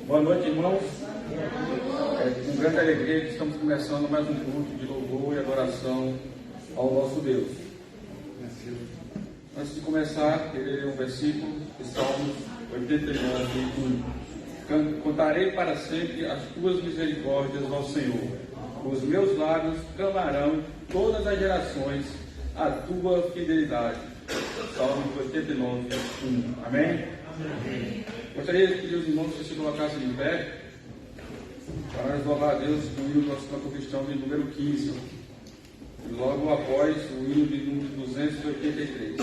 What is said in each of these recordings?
Boa noite, irmãos. Com grande alegria que estamos começando mais um culto de louvor e adoração ao nosso Deus. Antes de começar, queria ler um versículo de Salmos 89:1. Contarei para sempre as tuas misericórdias ao Senhor. Os meus lábios clamarão todas as gerações a tua fidelidade. Salmos 89:1. Amém? Gostaria de pedir aos irmãos que se colocassem de pé para nós louvar a Deus com o hino do nosso canto cristão de número 15. E logo após o hino de número 283.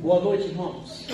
Boa noite, irmãos.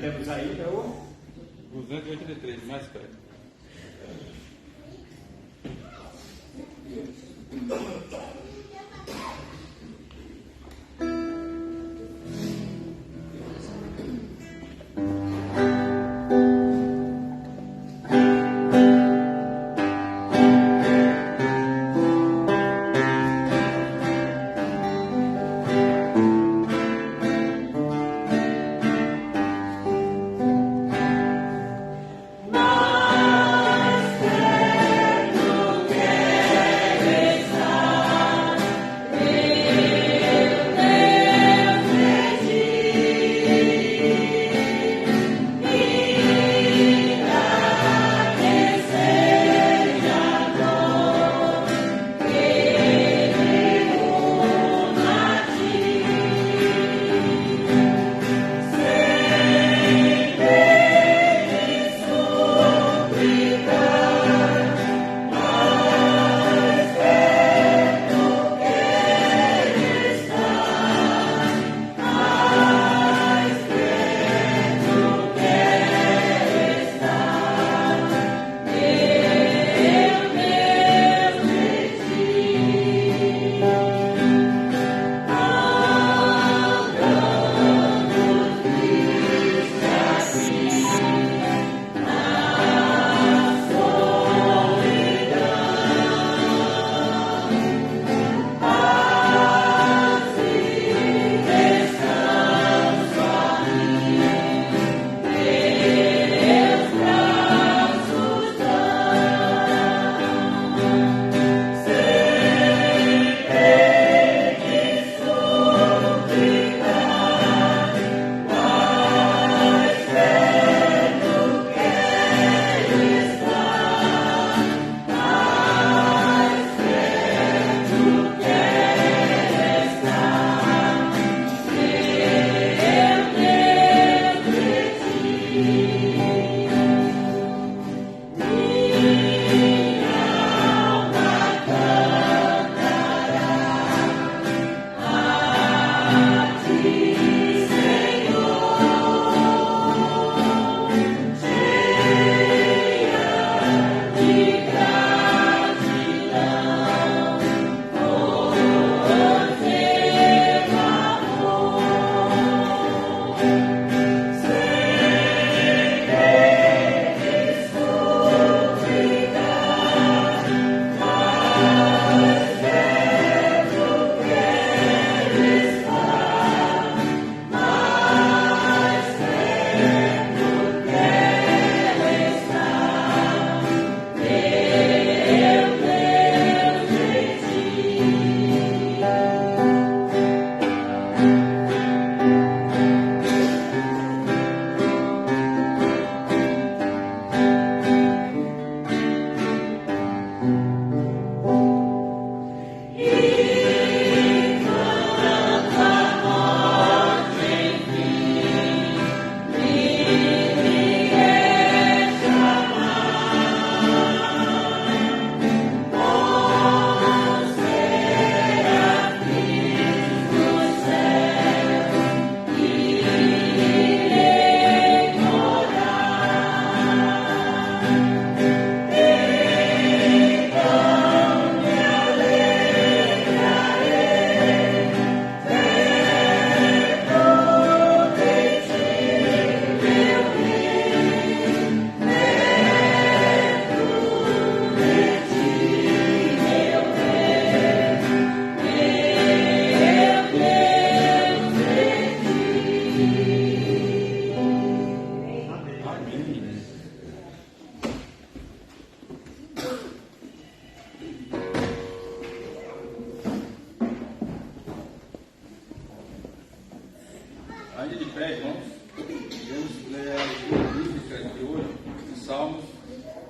Temos ainda o 283, mais perto. Mas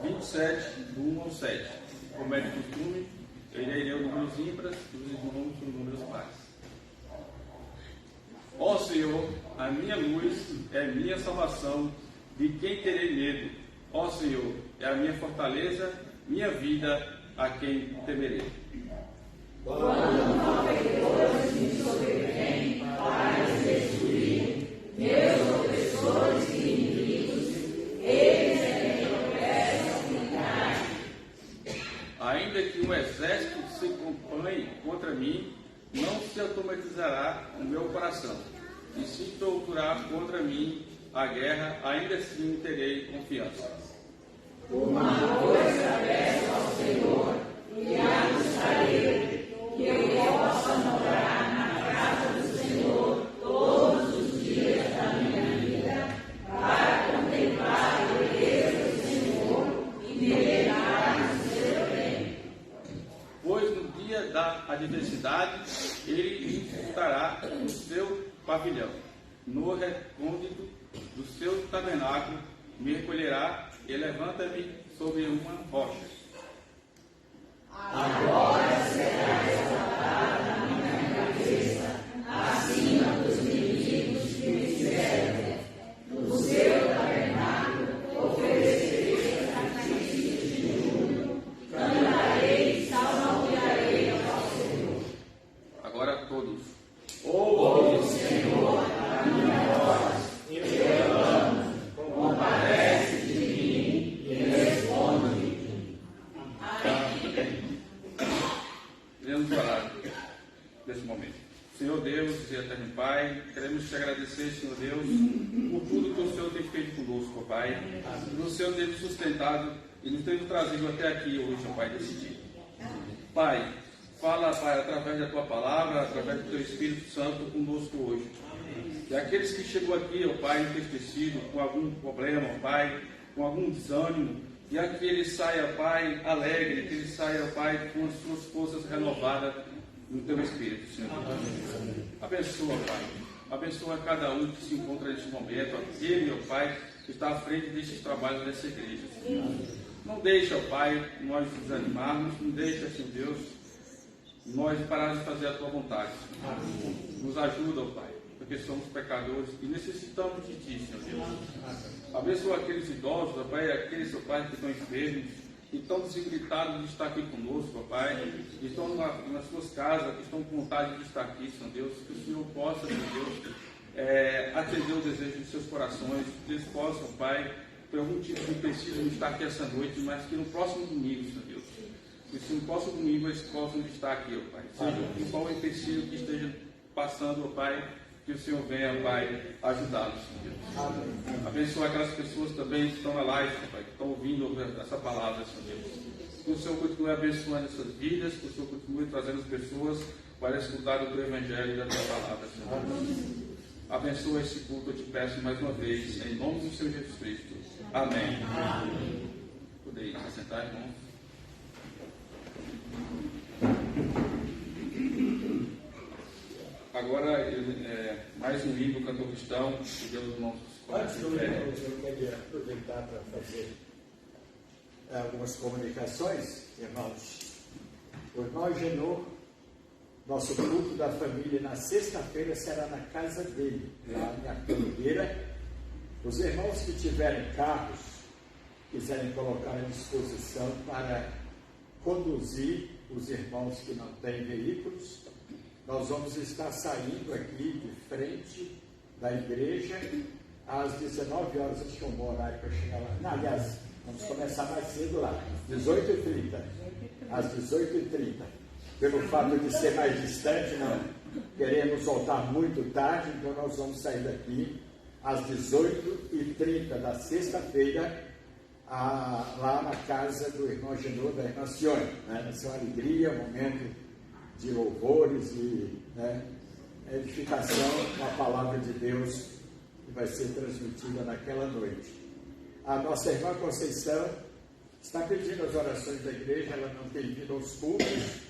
27, do 1 ao 7. Como é de costume, eu irei ler os números ímpares e os irmãos os números pares. Ó Senhor, a minha luz é minha salvação, de quem terei medo? Ó Senhor, é a minha fortaleza, minha vida, a quem temerei. Quando malfeitores me sobrevêm para destruir meus opressores e inimigos, eles é quem tropeçam e caem. Ainda que um exército se acompanhe contra mim, não se automatizará o meu coração. E se torturar contra mim a guerra, ainda assim terei confiança. Uma coisa peço ao Senhor, e a buscarei, que eu possa morar na casa do Senhor todos os dias da minha vida, para contemplar a beleza do Senhor e meditar no seu bem. Pois no dia da adversidade, ele estará no seu pavilhão, no recôndito do seu tabernáculo, me recolherá e levanta-me sobre uma rocha. Agora será exaltada na minha cabeça, acima dos inimigos que me servem. No seu tabernáculo oferecerei sacrifícios de júbilo, cantarei e salmodiarei ao Senhor. Agora todos. Ouve, Senhor, a minha voz, eu clamo, compadece de mim e responde-me. Queremos orar nesse momento. Senhor Deus e eterno Pai, queremos te agradecer, Senhor Deus, por tudo que o Senhor tem feito conosco, ó Pai. Por o Senhor ter nos sustentado e nos ter trazido até aqui hoje, ó Pai, desse dia. Pai, fala, Pai, através da Tua palavra, através do Teu Espírito Santo conosco hoje. E aqueles que chegou aqui, ó Pai, entristecido, com algum problema, ó Pai, com algum desânimo, e a que ele saia, Pai, alegre, que ele saia, Pai, com as suas forças renovadas no Teu Espírito, Senhor. Abençoa, Pai. Abençoa cada um que se encontra neste momento, aquele, ó Pai, que está à frente destes trabalhos dessa igreja, Senhor. Não deixa, ó Pai, nós desanimarmos, não deixa, Senhor Deus, nós pararmos de fazer a Tua vontade, Senhor. Nos ajuda, ó Pai, porque somos pecadores e necessitamos de Ti, Senhor Deus. Abençoa aqueles idosos, ó Pai, aqueles, ó Pai, que estão enfermos, que estão desilitados de estar aqui conosco, ó Pai, que estão nas suas casas, que estão com vontade de estar aqui, Senhor Deus, que o Senhor possa, Senhor Deus, atender o desejo de seus corações, que eles possam, Pai, por algum tipo de empecilho, estar aqui essa noite, mas que no próximo domingo, Senhor Deus, que se no próximo domingo eles possam estar aqui, ó Pai, seja em qual empecilho que esteja passando, ó Pai, que o Senhor venha, Pai, ajudá-los, Senhor Deus. Abençoa aquelas pessoas também que estão na live, Pai, que estão ouvindo essa palavra, Senhor Deus. Que o Senhor continue abençoando essas vidas, que o Senhor continue trazendo as pessoas para escutar o Teu Evangelho e da Tua palavra, Senhor Deus. Abençoa esse culto, eu te peço mais uma vez, em nome do Senhor Jesus Cristo. Amém. Poderia se sentar, irmãos. Agora, mais um hino do cantor cristão, que Deus nos irmãos. Antes do hino, eu queria aproveitar para fazer algumas comunicações, irmãos. O irmão Genô, nosso culto da família na sexta-feira será na casa dele, lá em Arcandeira. Os irmãos que tiverem carros, quiserem colocar à disposição para conduzir os irmãos que não têm veículos, nós vamos estar saindo aqui de frente da igreja às 19 horas, acho que é um bom horário para chegar lá. Não, aliás, vamos começar mais cedo lá, 18h30. Às 18h30. Pelo fato de ser mais distante, não queremos voltar muito tarde, então nós vamos sair daqui às 18h30 da sexta-feira, lá na casa do irmão Genô, da irmã Cione. Vai ser uma alegria, um momento de louvores e edificação com a palavra de Deus que vai ser transmitida naquela noite. A nossa irmã Conceição está pedindo as orações da igreja, ela não tem vindo aos cultos,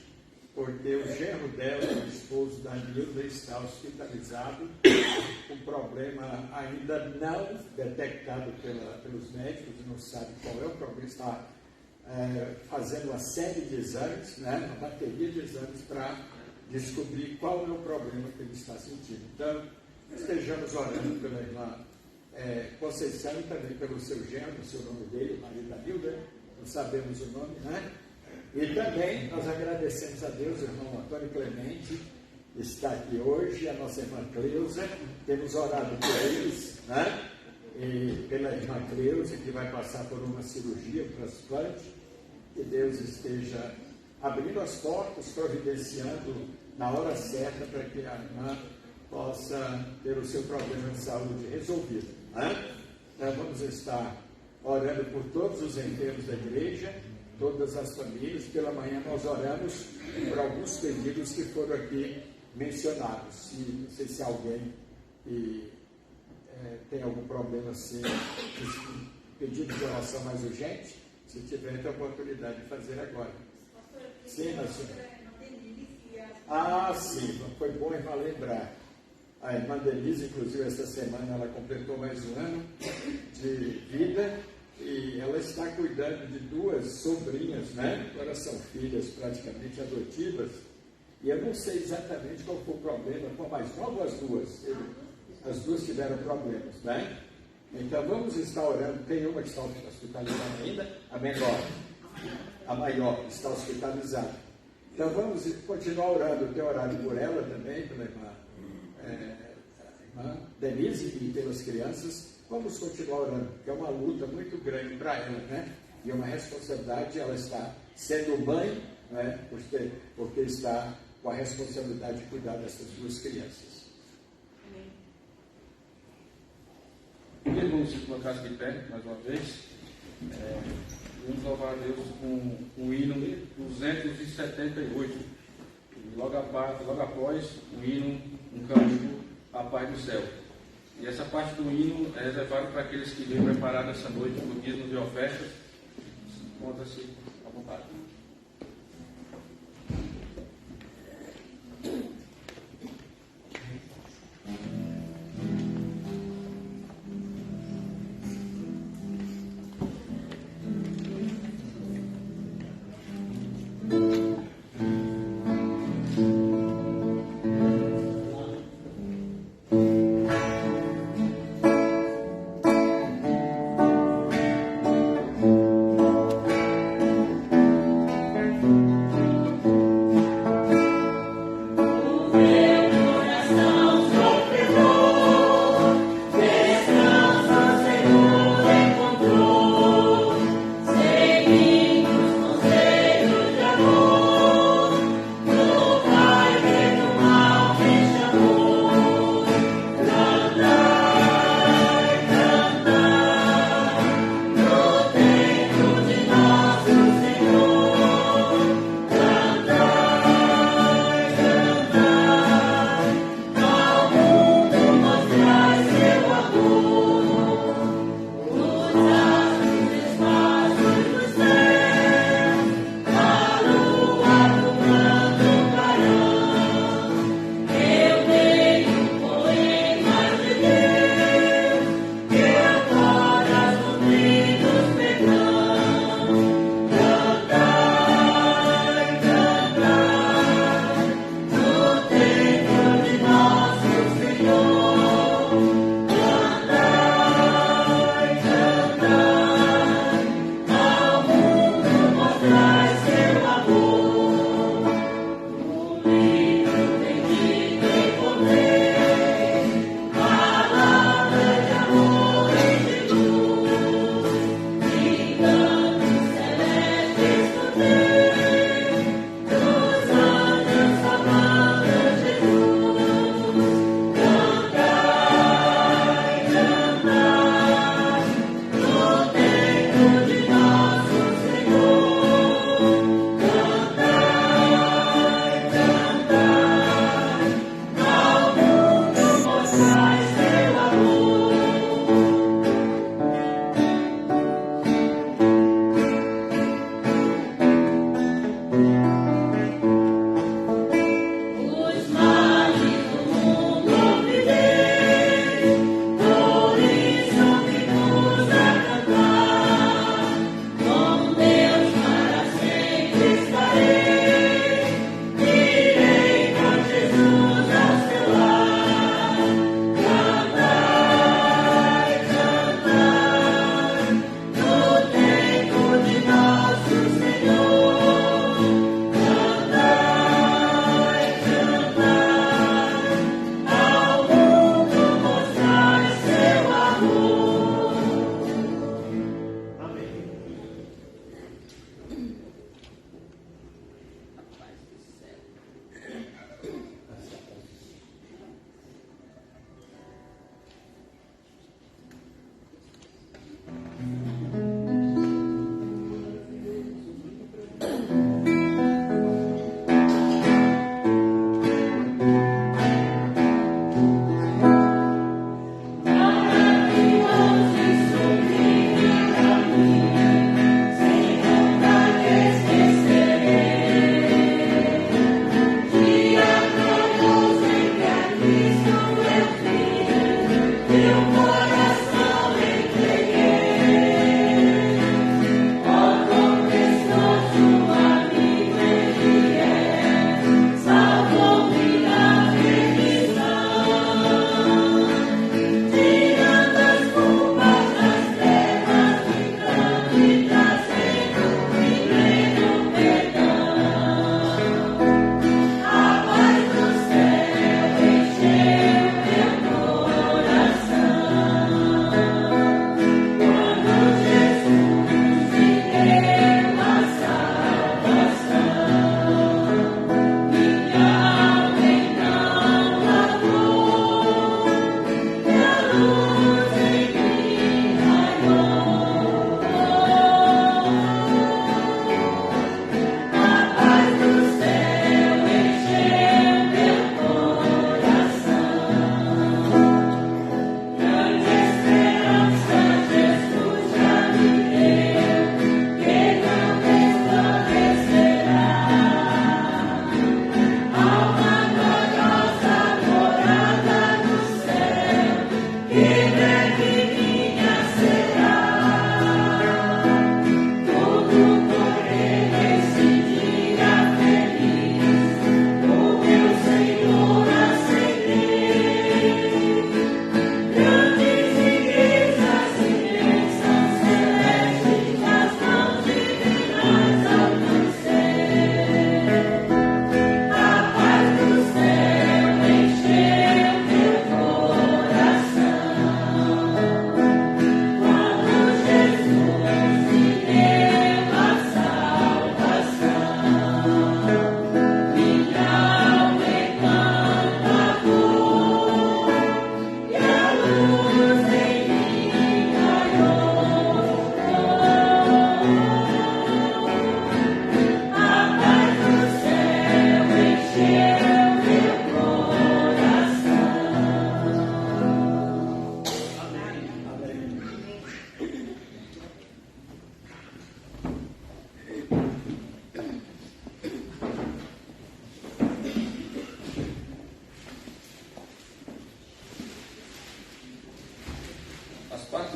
porque o genro dela, o esposo da Nilda, está hospitalizado com problema ainda não detectado pelos médicos, não sabe qual é o problema, está fazendo uma série de exames, né, uma bateria de exames para descobrir qual é o problema que ele está sentindo. Então, estejamos orando pela irmã Conceição e também pelo seu genro, o seu nome dele, o marido da Nilda, não sabemos o nome, né? E também nós agradecemos a Deus, o irmão Antônio Clemente está aqui hoje, a nossa irmã Cleusa, temos orado por eles, né? E pela irmã Cleusa, que vai passar por uma cirurgia, um transplante, que Deus esteja abrindo as portas, providenciando na hora certa para que a irmã possa ter o seu problema de saúde resolvido, né? Então vamos estar orando por todos os enfermos da igreja, todas as famílias. Pela manhã nós oramos por alguns pedidos que foram aqui mencionados. Não sei se alguém tem algum assim, assim, pedido de oração mais urgente, se tiver, tem a oportunidade de fazer agora. Sim, senhora. Sim, foi bom, irmã, lembrar. A irmã Denise, inclusive, essa semana, ela completou mais um ano de vida e ela está cuidando de duas sobrinhas, né? Agora são filhas praticamente adotivas, e eu não sei exatamente qual foi o problema com a mais nova ou as duas. As duas tiveram problemas, né? Então vamos estar orando. Tem uma que está hospitalizada ainda, a menor, a maior está hospitalizada. Então vamos continuar orando. Eu tenho orado por ela também, pela irmã Denise e pelas crianças. Vamos continuar orando, porque é uma luta muito grande para ela, né? E é uma responsabilidade. Ela está sendo mãe, né? Porque está com a responsabilidade de cuidar dessas duas crianças. Vamos se colocar de pé mais uma vez. Vamos louvar a Deus com o hino 278. E logo após o hino, um cântico à paz do céu. E essa parte do hino é reservada para aqueles que vêm preparados essa noite no dízimo de ofertas. Conta-se à vontade.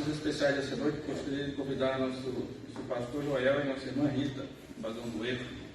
palavras especiais dessa noite, gostaria de convidar nosso pastor Joel e nossa irmã Rita a fazer um dueto.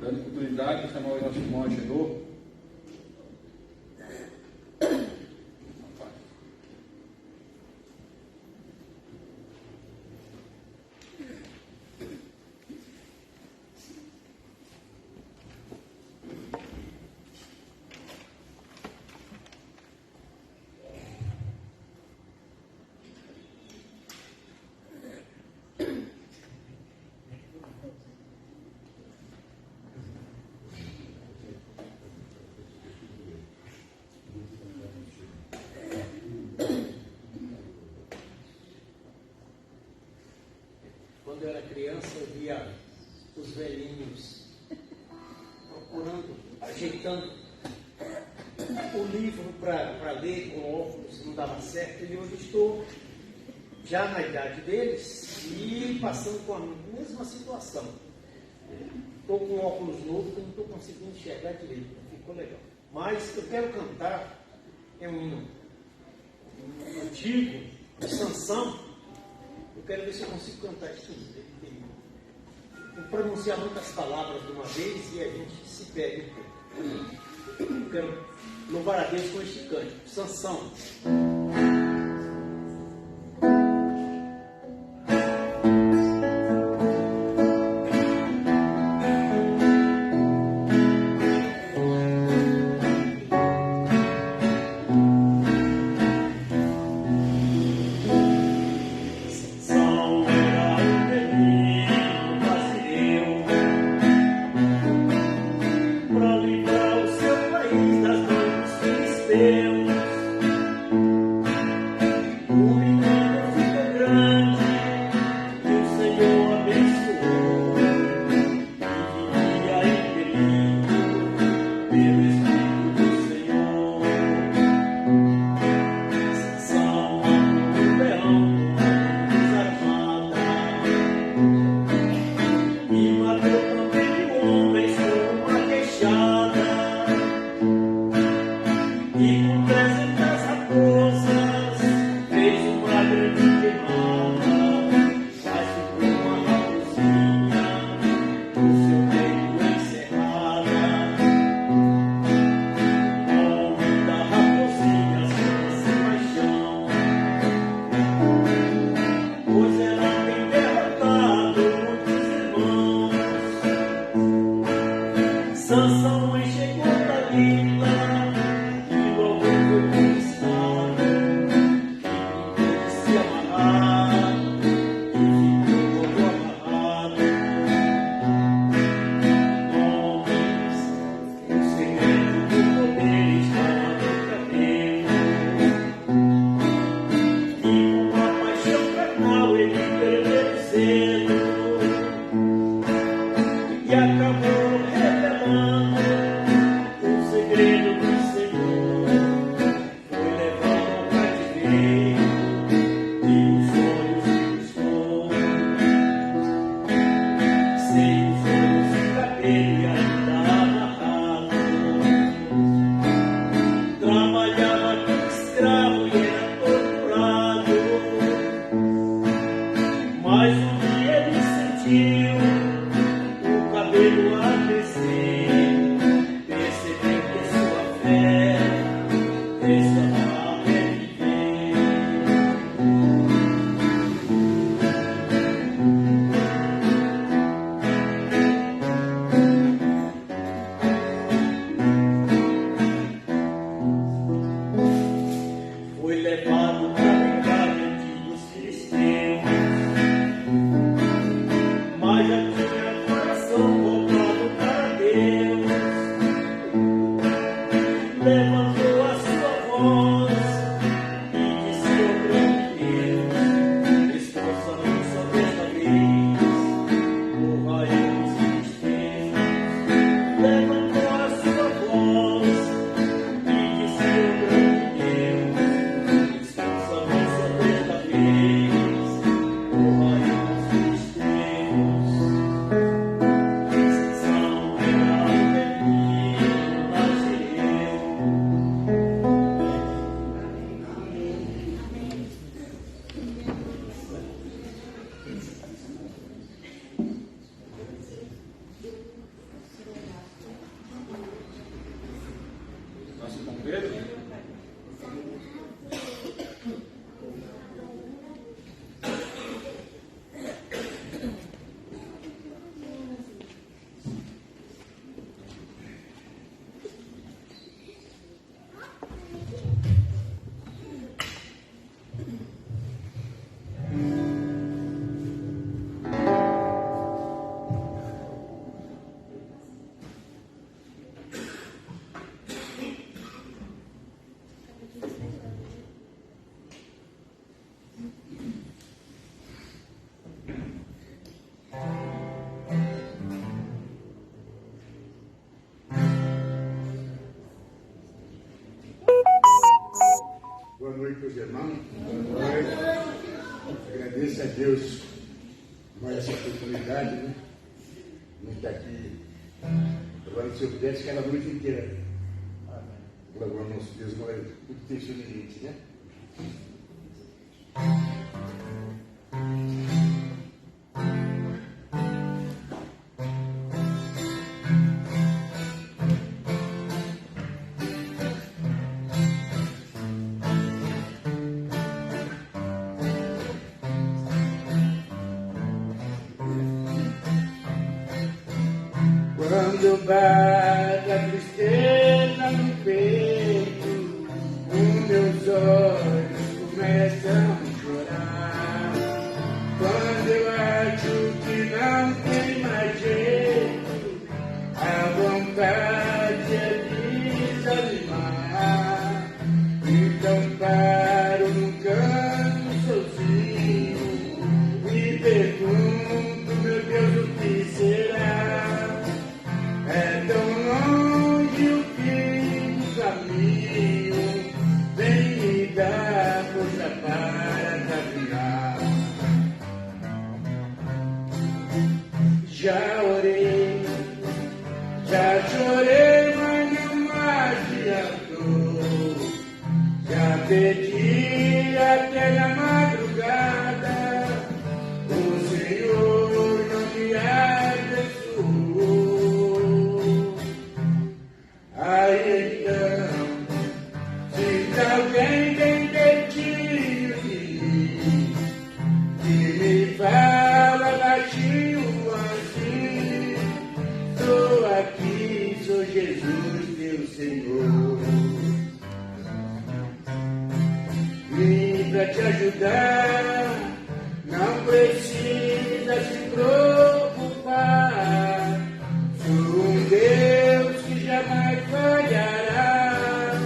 Dando oportunidade de chamar o nosso irmão Agenor. Quando eu era criança, eu via os velhinhos procurando, ajeitando o livro para ler com óculos não dava certo, e hoje estou já na idade deles e passando com a mesma situação. Estou com óculos novo que não estou conseguindo enxergar direito, ficou legal. Mas eu quero cantar, é um hino antigo, de Sansão. Eu quero ver se eu consigo cantar isso tudo. Tem que pronunciar muitas palavras de uma vez e a gente se perde um pouco. Eu quero louvar a Deus com este cântico. Sansão. agradecer a Deus por essa oportunidade, né? Não está aqui. Agora, se eu pudesse, ficar a noite inteira. Glória ao nosso Deus, glória a Deus. Tudo tem seu limite, né? Quando bate a tristeza no peito, os meus olhos começam a chorar. Quando eu acho que não tem mais jeito, a vontade é desanimar. Então paro no canto sozinho e pergunto, meu Deus, o que será? É tão longe o fim do caminho, vem me dar força para caminhar. Já orei, já chorei, mas não adiantou. Já pedi até na madrugada, o Senhor não me abençoou. Aí então, se alguém bem pertinho de mim, que me fala baixinho assim, sou aqui, sou Jesus, teu Senhor. Vim pra te ajudar, não precisa se preocupar, sou um Deus que jamais falhará,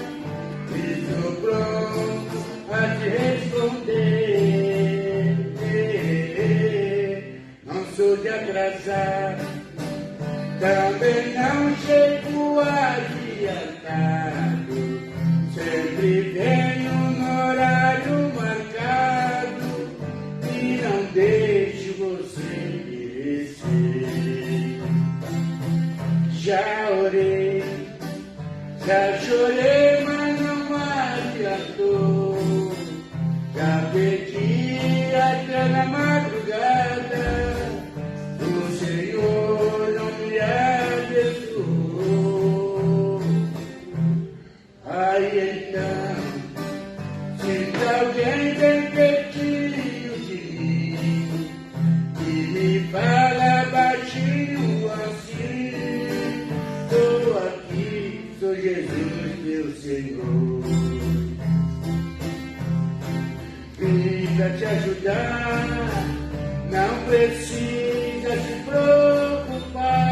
e estou pronto a te responder. Não sou de atrasar, também não chego adiantado, sempre venho no horário marcado e não deixo você merecer. Já orei, já chorei, mas não adiantou. Já pedi até na madrugada, o Senhor não me abençoou. Aí então, se alguém bem pertinho de mim, que me fala baixinho assim, estou aqui, sou Jesus, meu Senhor. Vim pra te ajudar, não precisa se preocupar,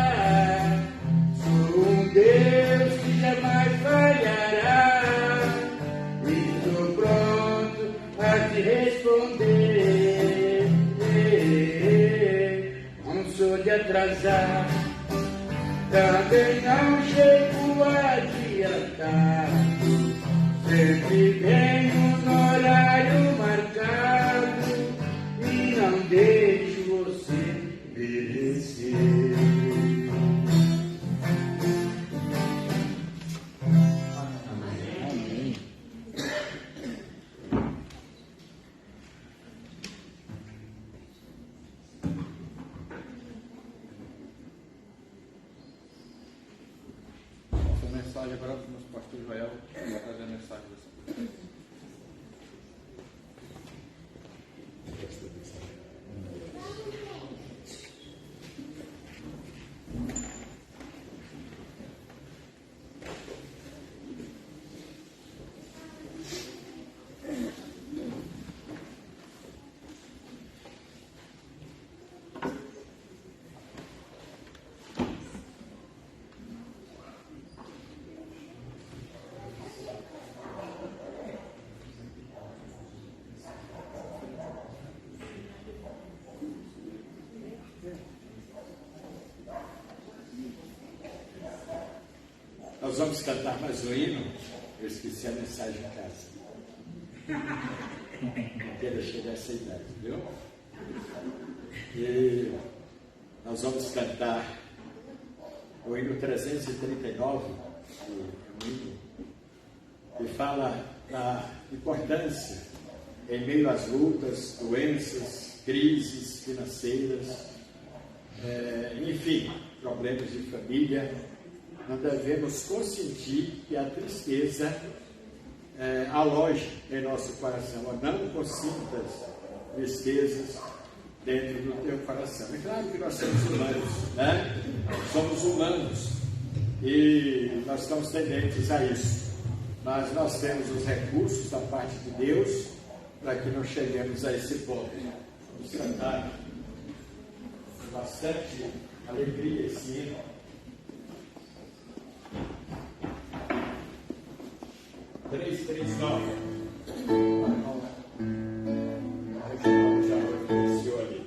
sou um Deus que jamais falhará, e estou pronto a te responder. Não sou de atrasar, também não chego adiantado, sempre venho no horário marcado e não deixo você merecer. Nossa mensagem agora para o nosso pastor Joel, que vai trazer a mensagem dessa coisa. Nós vamos cantar mais um hino. Eu esqueci a mensagem em casa. Não quero chegar a essa idade, viu? E nós vamos cantar o hino 339, que é um hino que fala da importância em meio às lutas, doenças, crises financeiras, enfim, problemas de família. Nós devemos consentir que a tristeza aloje em nosso coração. Não consintas tristezas dentro do teu coração. É claro que nós somos humanos, né? Somos humanos e nós estamos tendentes a isso. Mas nós temos os recursos da parte de Deus para que não cheguemos a esse ponto. Vamos cantar com bastante alegria esse hino. Três, nove. Já ofereceu ali.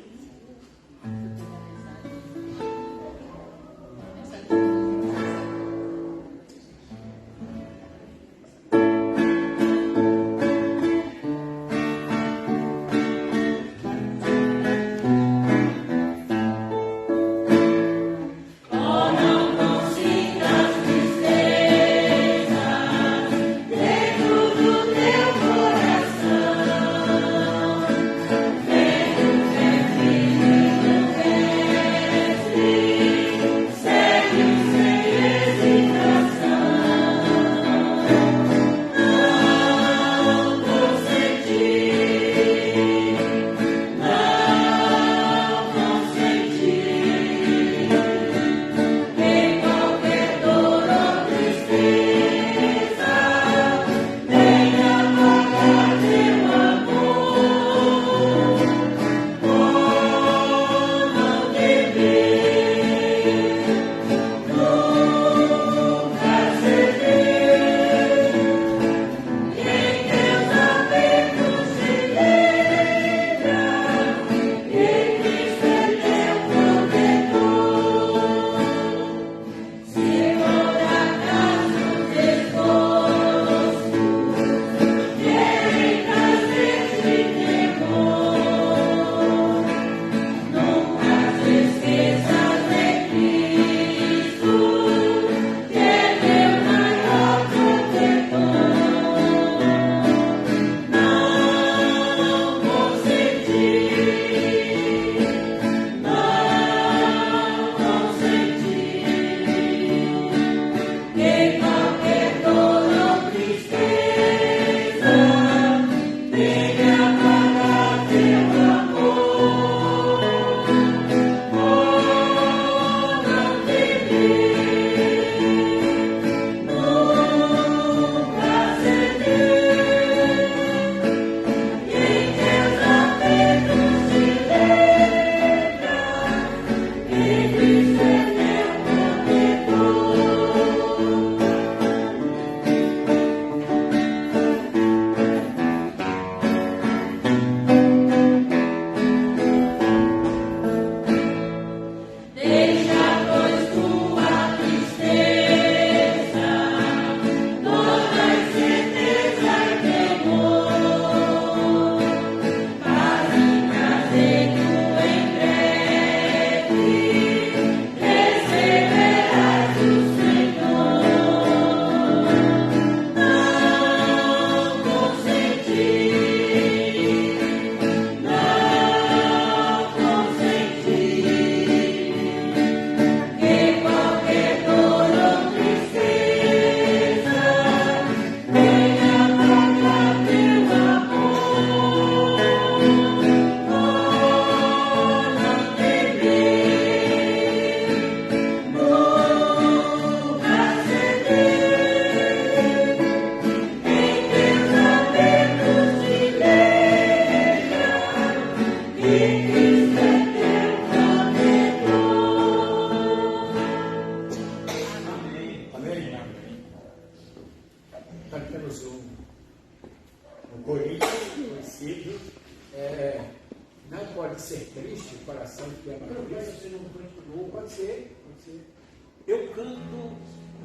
Eu canto,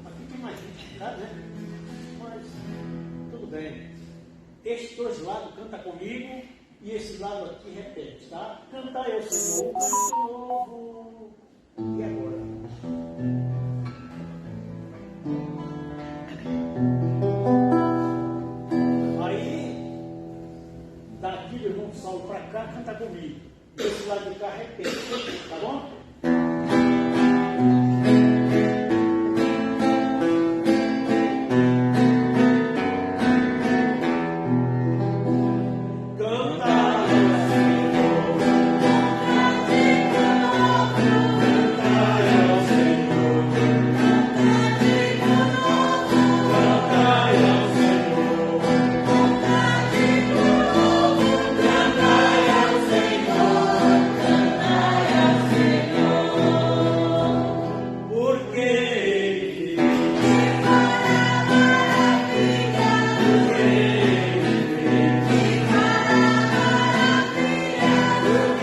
aqui tem mais gente, tá, né? Mas tudo bem. Estes dois lados canta comigo e esse lado aqui repete, tá? Cantai ao Senhor, canto novo. E agora? Aí, daqui do irmão Saulo para cá, canta comigo. Esse lado de cá repete, tá bom?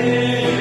E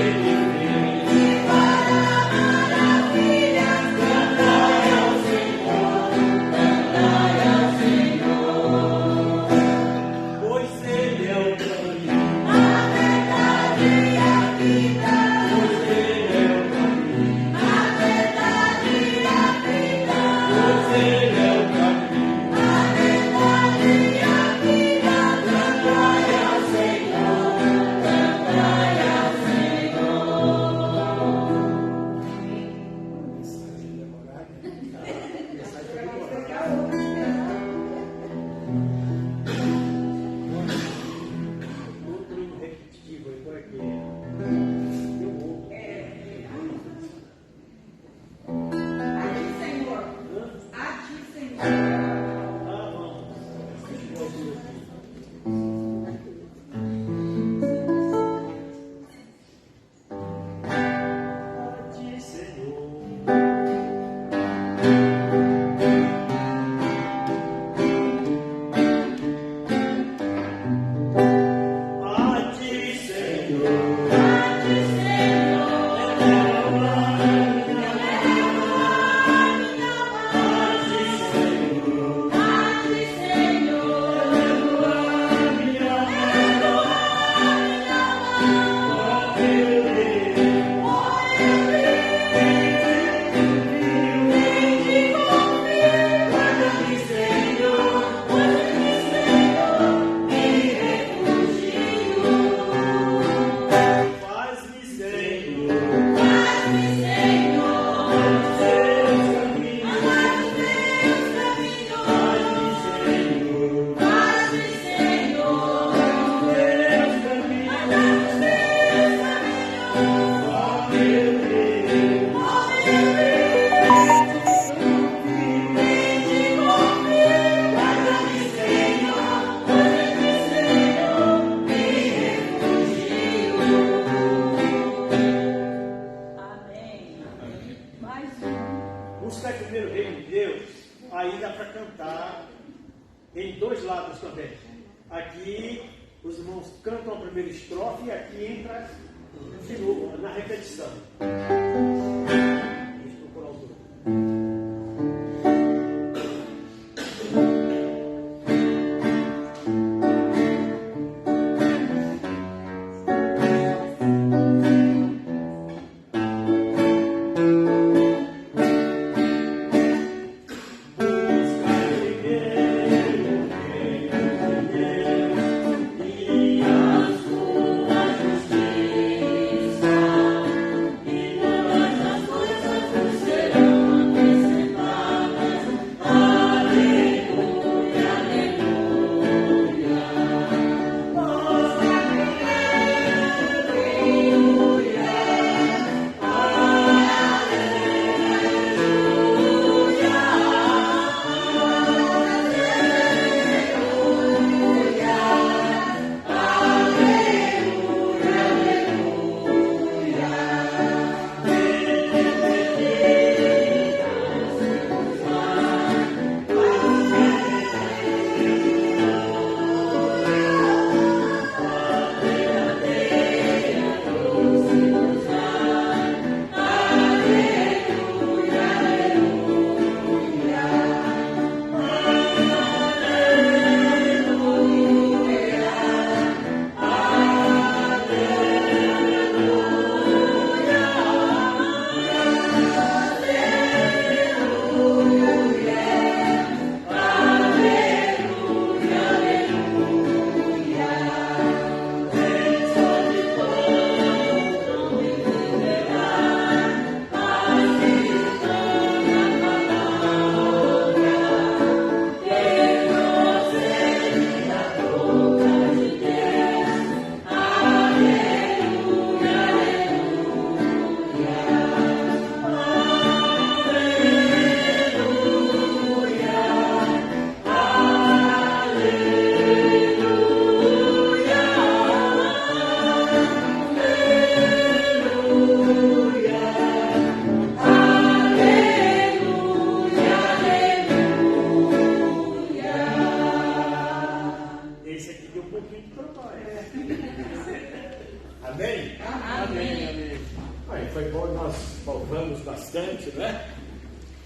foi bom, nós louvamos bastante, não é?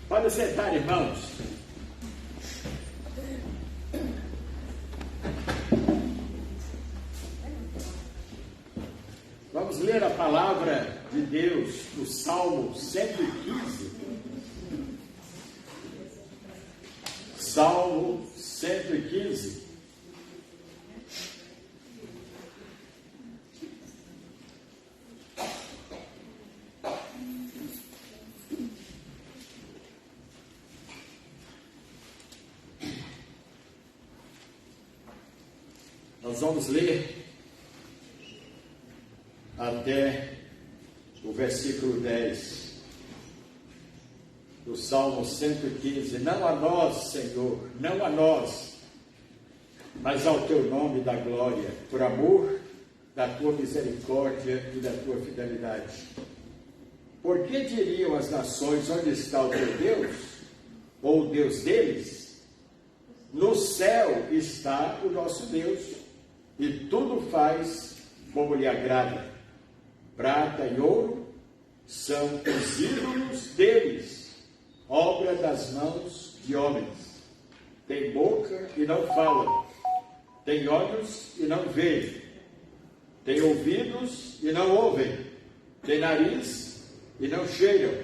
Pode sentar, irmãos. Vamos ler a palavra de Deus no Salmo 115. Salmo 115. Nós vamos ler até o versículo 10 do Salmo 115. Não a nós, Senhor, não a nós, mas ao teu nome da glória, por amor da tua misericórdia e da tua fidelidade. Por que diriam as nações, onde está o teu Deus? Ou o Deus deles? No céu está o nosso Deus, e tudo faz como lhe agrada. Prata e ouro são os ídolos deles, obra das mãos de homens. Tem boca e não falam, tem olhos e não veem, tem ouvidos e não ouvem, tem nariz e não cheiram,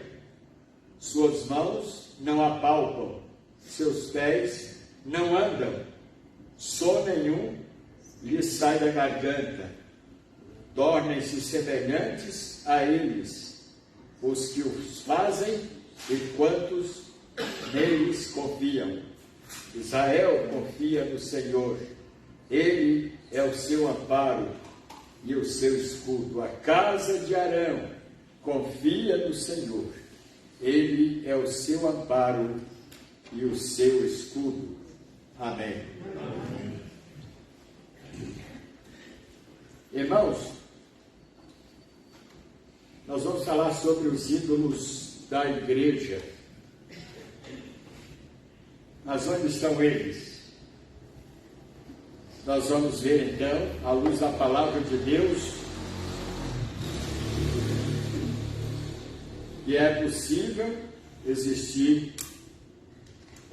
suas mãos não apalpam, seus pés não andam, som nenhum lhes sai da garganta. Tornem-se semelhantes a eles, os que os fazem e quantos neles confiam. Israel confia no Senhor, Ele é o seu amparo e o seu escudo. A casa de Arão confia no Senhor, Ele é o seu amparo e o seu escudo. Amém. Amém. Irmãos, nós vamos falar sobre os ídolos da igreja. Mas onde estão eles? Nós vamos ver então, à luz da palavra de Deus, que é possível existir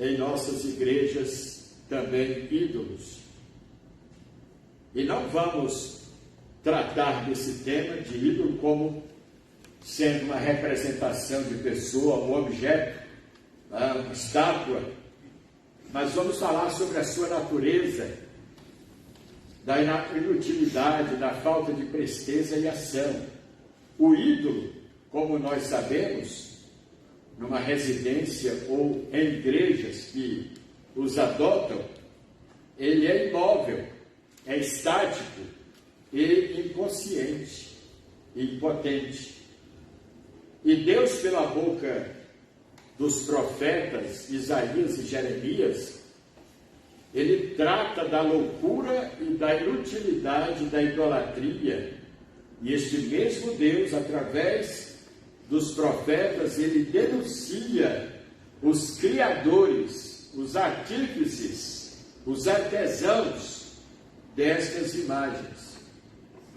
em nossas igrejas também ídolos. E não vamos tratar desse tema de ídolo como sendo uma representação de pessoa, um objeto, uma estátua, mas vamos falar sobre a sua natureza, da inutilidade, da falta de presteza e ação. O ídolo, como nós sabemos, numa residência ou em igrejas que os adotam, ele é imóvel, é estático e inconsciente, impotente. E Deus, pela boca dos profetas Isaías e Jeremias, ele trata da loucura e da inutilidade da idolatria. E este mesmo Deus, através dos profetas, ele denuncia os criadores, os artífices, os artesãos destas imagens.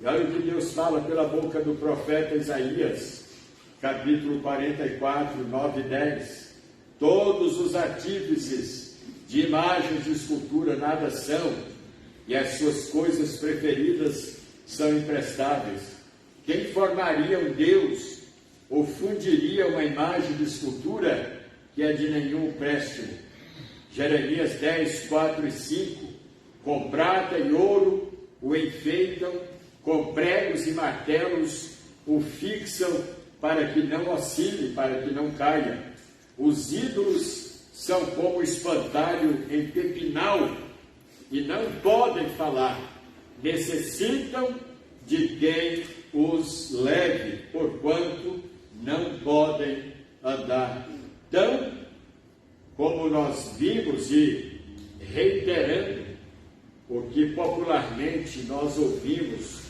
E olha o que Deus fala pela boca do profeta Isaías, capítulo 44, 9 e 10. Todos os artífices de imagens de escultura nada são, e as suas coisas preferidas são imprestáveis. Quem formaria um Deus ou fundiria uma imagem de escultura que é de nenhum empréstimo? Jeremias 10, 4 e 5. Com prata e ouro o enfeitam, com pregos e martelos o fixam, para que não oscile, para que não caia. Os ídolos são como espantalho em pepinal e não podem falar, necessitam de quem os leve, porquanto não podem andar. Então, como nós vimos e reiterando o que popularmente nós ouvimos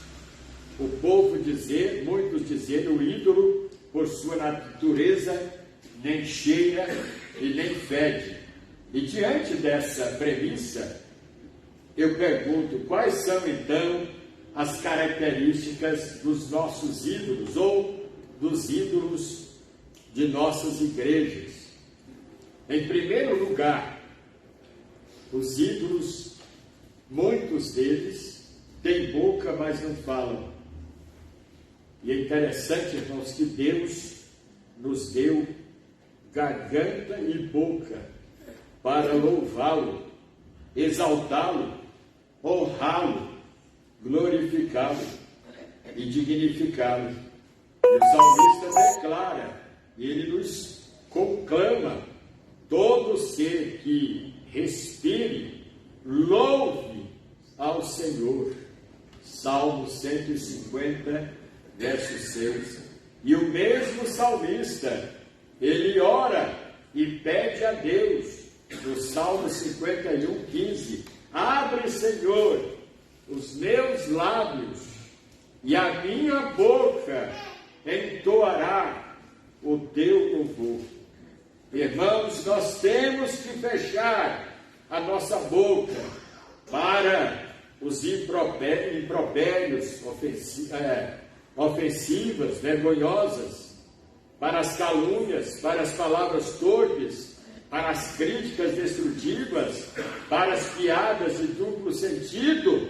o povo dizer, muitos dizendo, o ídolo, por sua natureza, nem cheira e nem fede. E diante dessa premissa, eu pergunto, quais são então as características dos nossos ídolos, ou dos os ídolos de nossas igrejas. Em primeiro lugar, os ídolos, muitos deles têm boca, mas não falam. E é interessante, irmãos, que Deus nos deu garganta e boca para louvá-lo, exaltá-lo, honrá-lo, glorificá-lo e dignificá-lo. E o salmista declara, e ele nos conclama: todo ser que respire, louve ao Senhor. Salmo 150, verso 6. E o mesmo salmista, ele ora e pede a Deus, no Salmo 51, 15: abre, Senhor, os meus lábios, e a minha boca entoará o teu louvor. Irmãos, nós temos que fechar a nossa boca para os impropérios ofensivas, vergonhosas, para as calúnias, para as palavras torpes, para as críticas destrutivas, para as piadas de duplo sentido.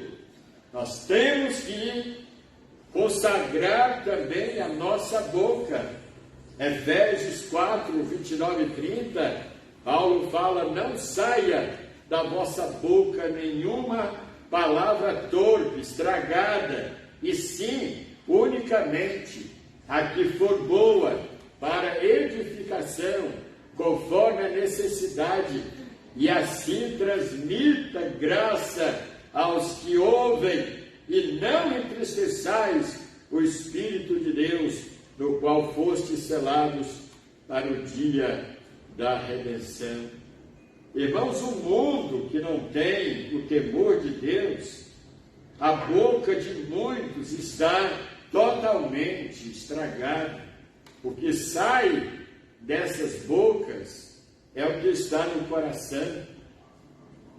Nós temos que consagrar também a nossa boca. Efésios 4, 29 e 30, Paulo fala: não saia da vossa boca nenhuma palavra torpe, estragada, e sim, unicamente, a que for boa para edificação, conforme a necessidade, e assim transmita graça aos que ouvem, e não entristeçais o Espírito de Deus, no qual fostes selados para o dia da redenção. Irmãos, o mundo que não tem o temor de Deus, a boca de muitos está totalmente estragada. O que sai dessas bocas é o que está no coração,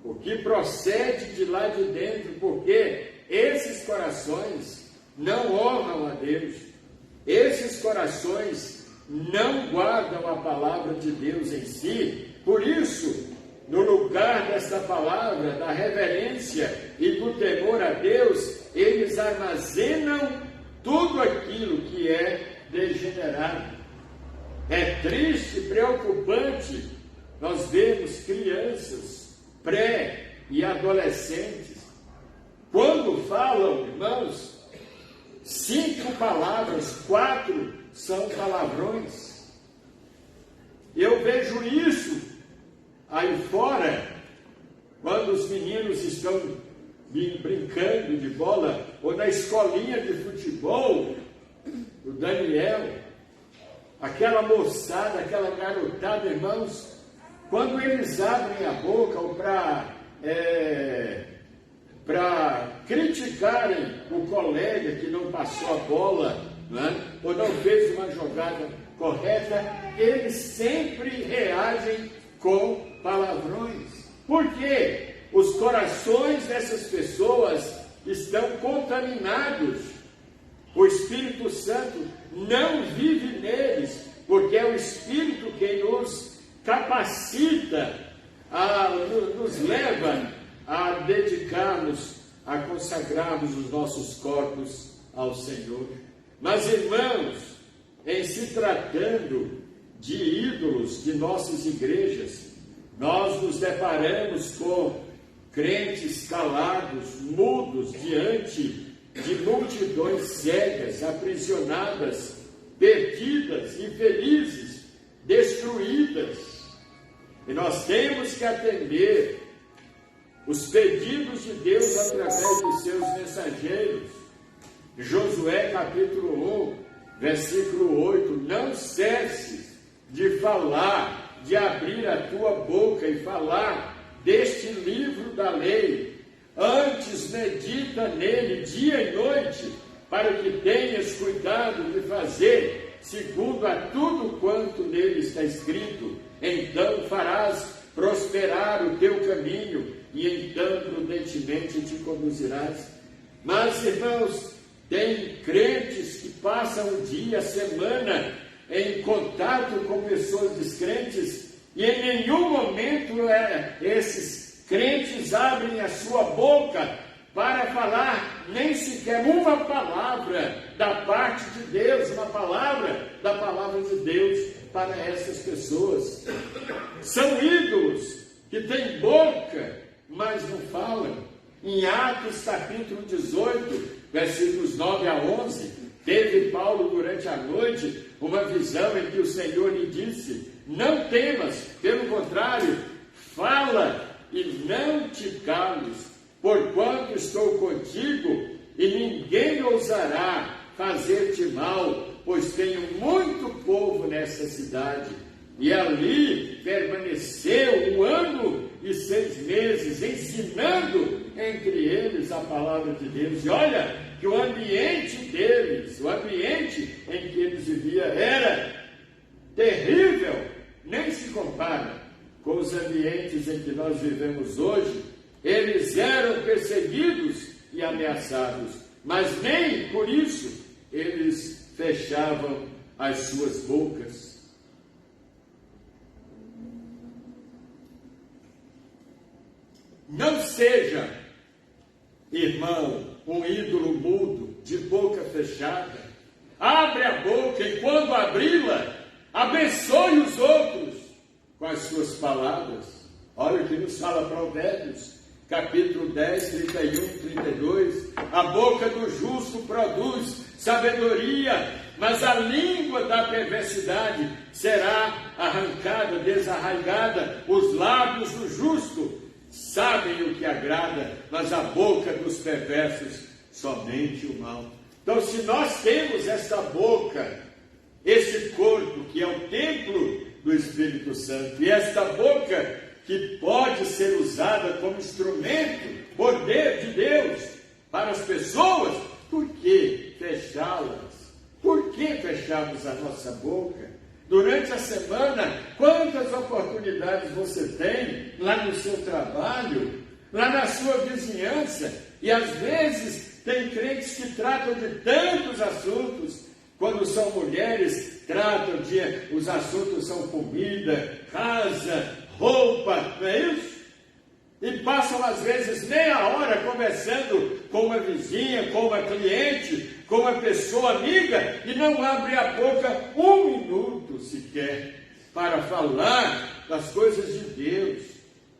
o que procede de lá de dentro, porque esses corações não honram a Deus, esses corações não guardam a palavra de Deus em si. Por isso, no lugar desta palavra, da reverência e do temor a Deus, eles armazenam tudo aquilo que é degenerado. É triste, preocupante, nós vemos crianças, pré e adolescentes, quando falam, irmãos, 5 palavras, 4 são palavrões. Eu vejo isso aí fora, quando os meninos estão brincando de bola, ou na escolinha de futebol, o Daniel, aquela moçada, aquela garotada, irmãos, quando eles abrem a boca para criticarem o colega que não passou a bola, né, ou não fez uma jogada correta, eles sempre reagem com palavrões. Por quê? Os corações dessas pessoas estão contaminados. O Espírito Santo não vive neles, porque é o Espírito quem nos capacita, nos leva a dedicarmos, a consagrarmos os nossos corpos ao Senhor. Mas, irmãos, em se tratando de ídolos de nossas igrejas, nós nos deparamos com crentes calados, mudos, diante de multidões cegas, aprisionadas, perdidas, infelizes, destruídas. E nós temos que atender os pedidos de Deus através de seus mensageiros. Josué capítulo 1, versículo 8: não cesses de falar, de abrir a tua boca e falar deste livro da lei, antes medita nele dia e noite, para que tenhas cuidado de fazer segundo a tudo quanto nele está escrito. Então farás prosperar o teu caminho, e então prudentemente te conduzirás. Mas, irmãos, Tem crentes que passam o dia, a semana, em contato com pessoas descrentes, e em nenhum momento esses crentes abrem a sua boca para falar nem sequer uma palavra da parte de Deus, uma palavra da palavra de Deus para essas pessoas. São ídolos que têm boca, mas não falam. Em Atos capítulo 18, versículos 9 a 11, teve Paulo durante a noite uma visão em que o Senhor lhe disse: não temas, pelo contrário, fala e não te cales, porquanto estou contigo e ninguém ousará fazer-te mal, pois tenho muito povo nessa cidade. E ali permaneceu 1 ano e 6 meses, ensinando entre eles a palavra de Deus. E olha que o ambiente deles, o ambiente em que eles viviam era terrível, nem se compara com os ambientes em que nós vivemos hoje. Eles eram perseguidos e ameaçados, mas nem por isso eles fechavam as suas bocas. Não seja, irmão, um ídolo mudo, de boca fechada. Abre a boca e quando abri-la, abençoe os outros com as suas palavras. Olha o que nos fala Provérbios, capítulo 10, 31, 32. A boca do justo produz sabedoria, mas a língua da perversidade será arrancada, desarraigada. Os lábios do justo sabem o que agrada, mas a boca dos perversos somente o mal. Então, se nós temos essa boca, esse corpo que é o templo do Espírito Santo, e esta boca que pode ser usada como instrumento, poder de Deus para as pessoas, por que fechá-las? Por que fecharmos a nossa boca? Durante a semana, quantas oportunidades você tem lá no seu trabalho, lá na sua vizinhança, e às vezes tem crentes que tratam de tantos assuntos. Quando são mulheres, tratam de, os assuntos são comida, casa, roupa, não é isso? E passam às vezes meia hora conversando com uma vizinha, com uma cliente, com uma pessoa amiga, e não abre a boca 1 minuto sequer para falar das coisas de Deus.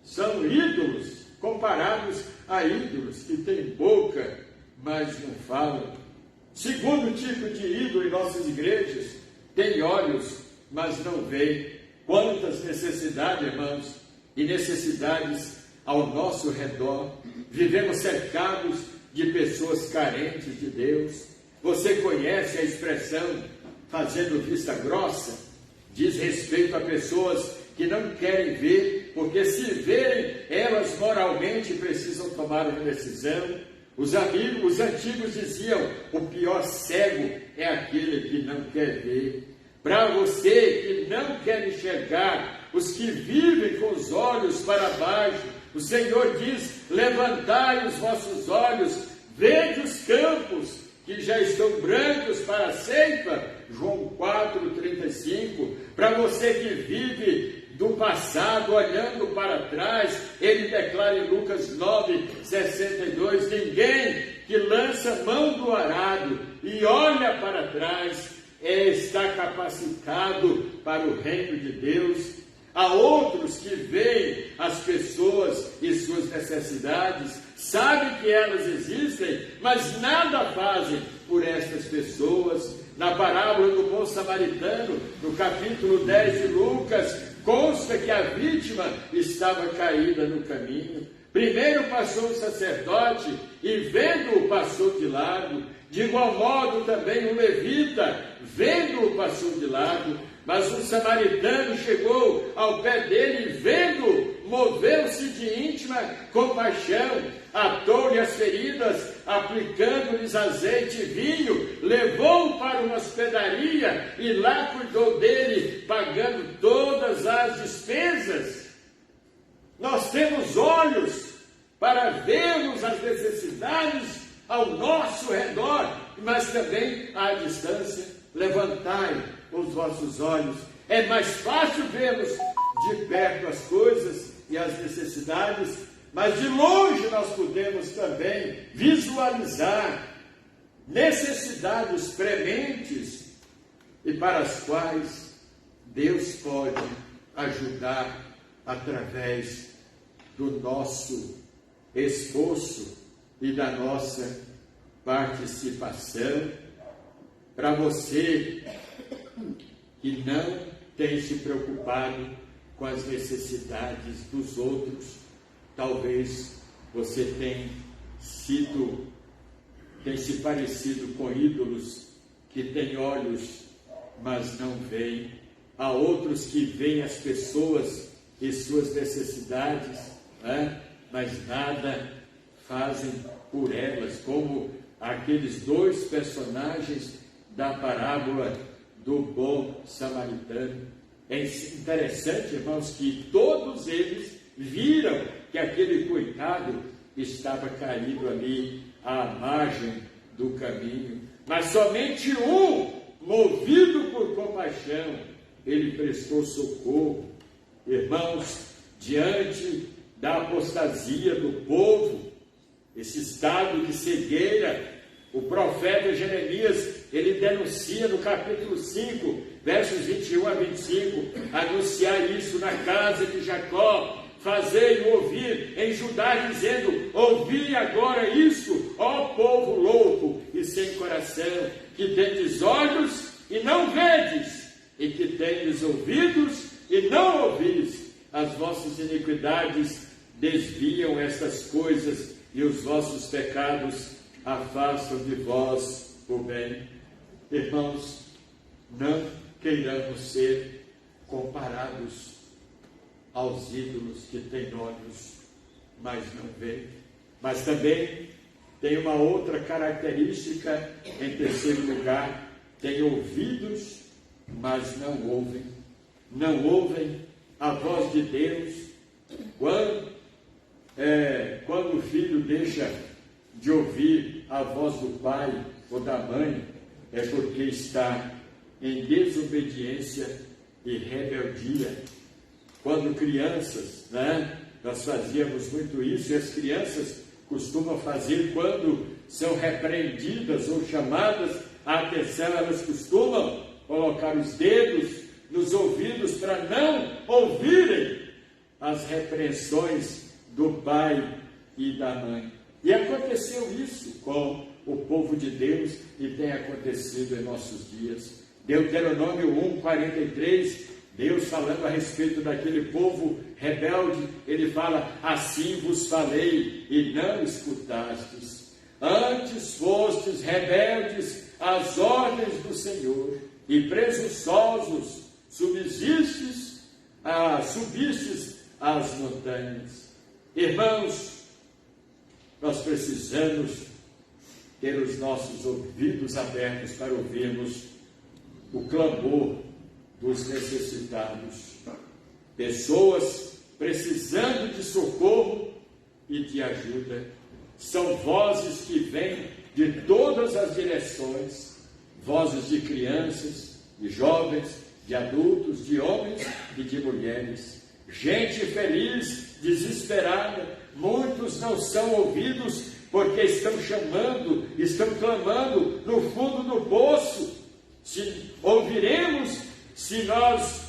São ídolos comparados a ídolos que têm boca, mas não falam. Segundo tipo de ídolo em nossas igrejas, tem olhos, mas não veem. Quantas necessidades, irmãos, e necessidades ao nosso redor. Vivemos cercados de pessoas carentes de Deus. Você conhece a expressão fazendo vista grossa? Diz respeito a pessoas que não querem ver, porque se verem, elas moralmente precisam tomar uma decisão. Os antigos diziam: o pior cego é aquele que não quer ver. Para você que não quer enxergar, os que vivem com os olhos para baixo, o Senhor diz: levantai os vossos olhos, vede os campos, que já estão brancos para a ceifa. João 4,35. Para você que vive do passado, olhando para trás, ele declara em Lucas 9,62, ninguém que lança mão do arado e olha para trás está capacitado para o reino de Deus. Há outros que veem as pessoas e suas necessidades, sabem que elas existem, mas nada fazem por estas pessoas. Na parábola do bom samaritano, no capítulo 10 de Lucas, consta que a vítima estava caída no caminho. Primeiro passou o sacerdote e, vendo-o, passou de lado. De igual modo também o levita, vendo-o, passou de lado. Mas um samaritano chegou ao pé dele e, vendo-o, moveu-se de íntima compaixão, atou-lhe as feridas, aplicando-lhes azeite e vinho, levou-o para uma hospedaria e lá cuidou dele, pagando todas as despesas. Nós temos olhos para vermos as necessidades ao nosso redor, mas também à distância. Levantai os vossos olhos. É mais fácil vermos de perto as coisas e as necessidades, mas de longe nós podemos também visualizar necessidades prementes e para as quais Deus pode ajudar através do nosso esforço e da nossa participação. Para você que não tem se preocupado com as necessidades dos outros, talvez você tenha se parecido com ídolos que têm olhos, mas não veem. Há outros que veem as pessoas e suas necessidades, mas nada fazem por elas, como aqueles dois personagens da parábola do bom samaritano. É interessante, irmãos, que todos eles viram que aquele coitado estava caído ali à margem do caminho, mas somente um, movido por compaixão, ele prestou socorro. Irmãos, diante da apostasia do povo, esse estado de cegueira, o profeta Jeremias, ele denuncia no capítulo 5, versos 21 a 25, anunciar isso na casa de Jacó, fazei-o ouvir em Judá, dizendo, ouvi agora isso, ó povo louco e sem coração, que tendes olhos e não vedes, e que tendes ouvidos e não ouvis, as vossas iniquidades desviam estas coisas, e os vossos pecados afastam de vós o bem. Irmãos, não queiramos ser comparados aos ídolos que têm olhos, mas não veem. Mas também tem uma outra característica, em terceiro lugar, tem ouvidos, mas não ouvem. Não ouvem a voz de Deus. Quando o filho deixa de ouvir a voz do pai ou da mãe, é porque está em desobediência e rebeldia. Quando crianças, nós fazíamos muito isso, e as crianças costumam fazer quando são repreendidas ou chamadas a atenção, elas costumam colocar os dedos nos ouvidos para não ouvirem as repreensões do pai e da mãe. E aconteceu isso com o povo de Deus e tem acontecido em nossos dias. Deuteronômio 1:43, Deus falando a respeito daquele povo rebelde, ele fala, assim vos falei e não escutastes. Antes fostes rebeldes às ordens do Senhor e presunçosos subistes às montanhas. Irmãos, nós precisamos ter os nossos ouvidos abertos para ouvirmos o clamor dos necessitados. Pessoas precisando de socorro e de ajuda. São vozes que vêm de todas as direções, vozes de crianças, de jovens, de adultos, de homens e de mulheres. Gente feliz, desesperada, muitos não são ouvidos porque estão chamando, estão clamando no fundo do poço. Se ouviremos, se nós,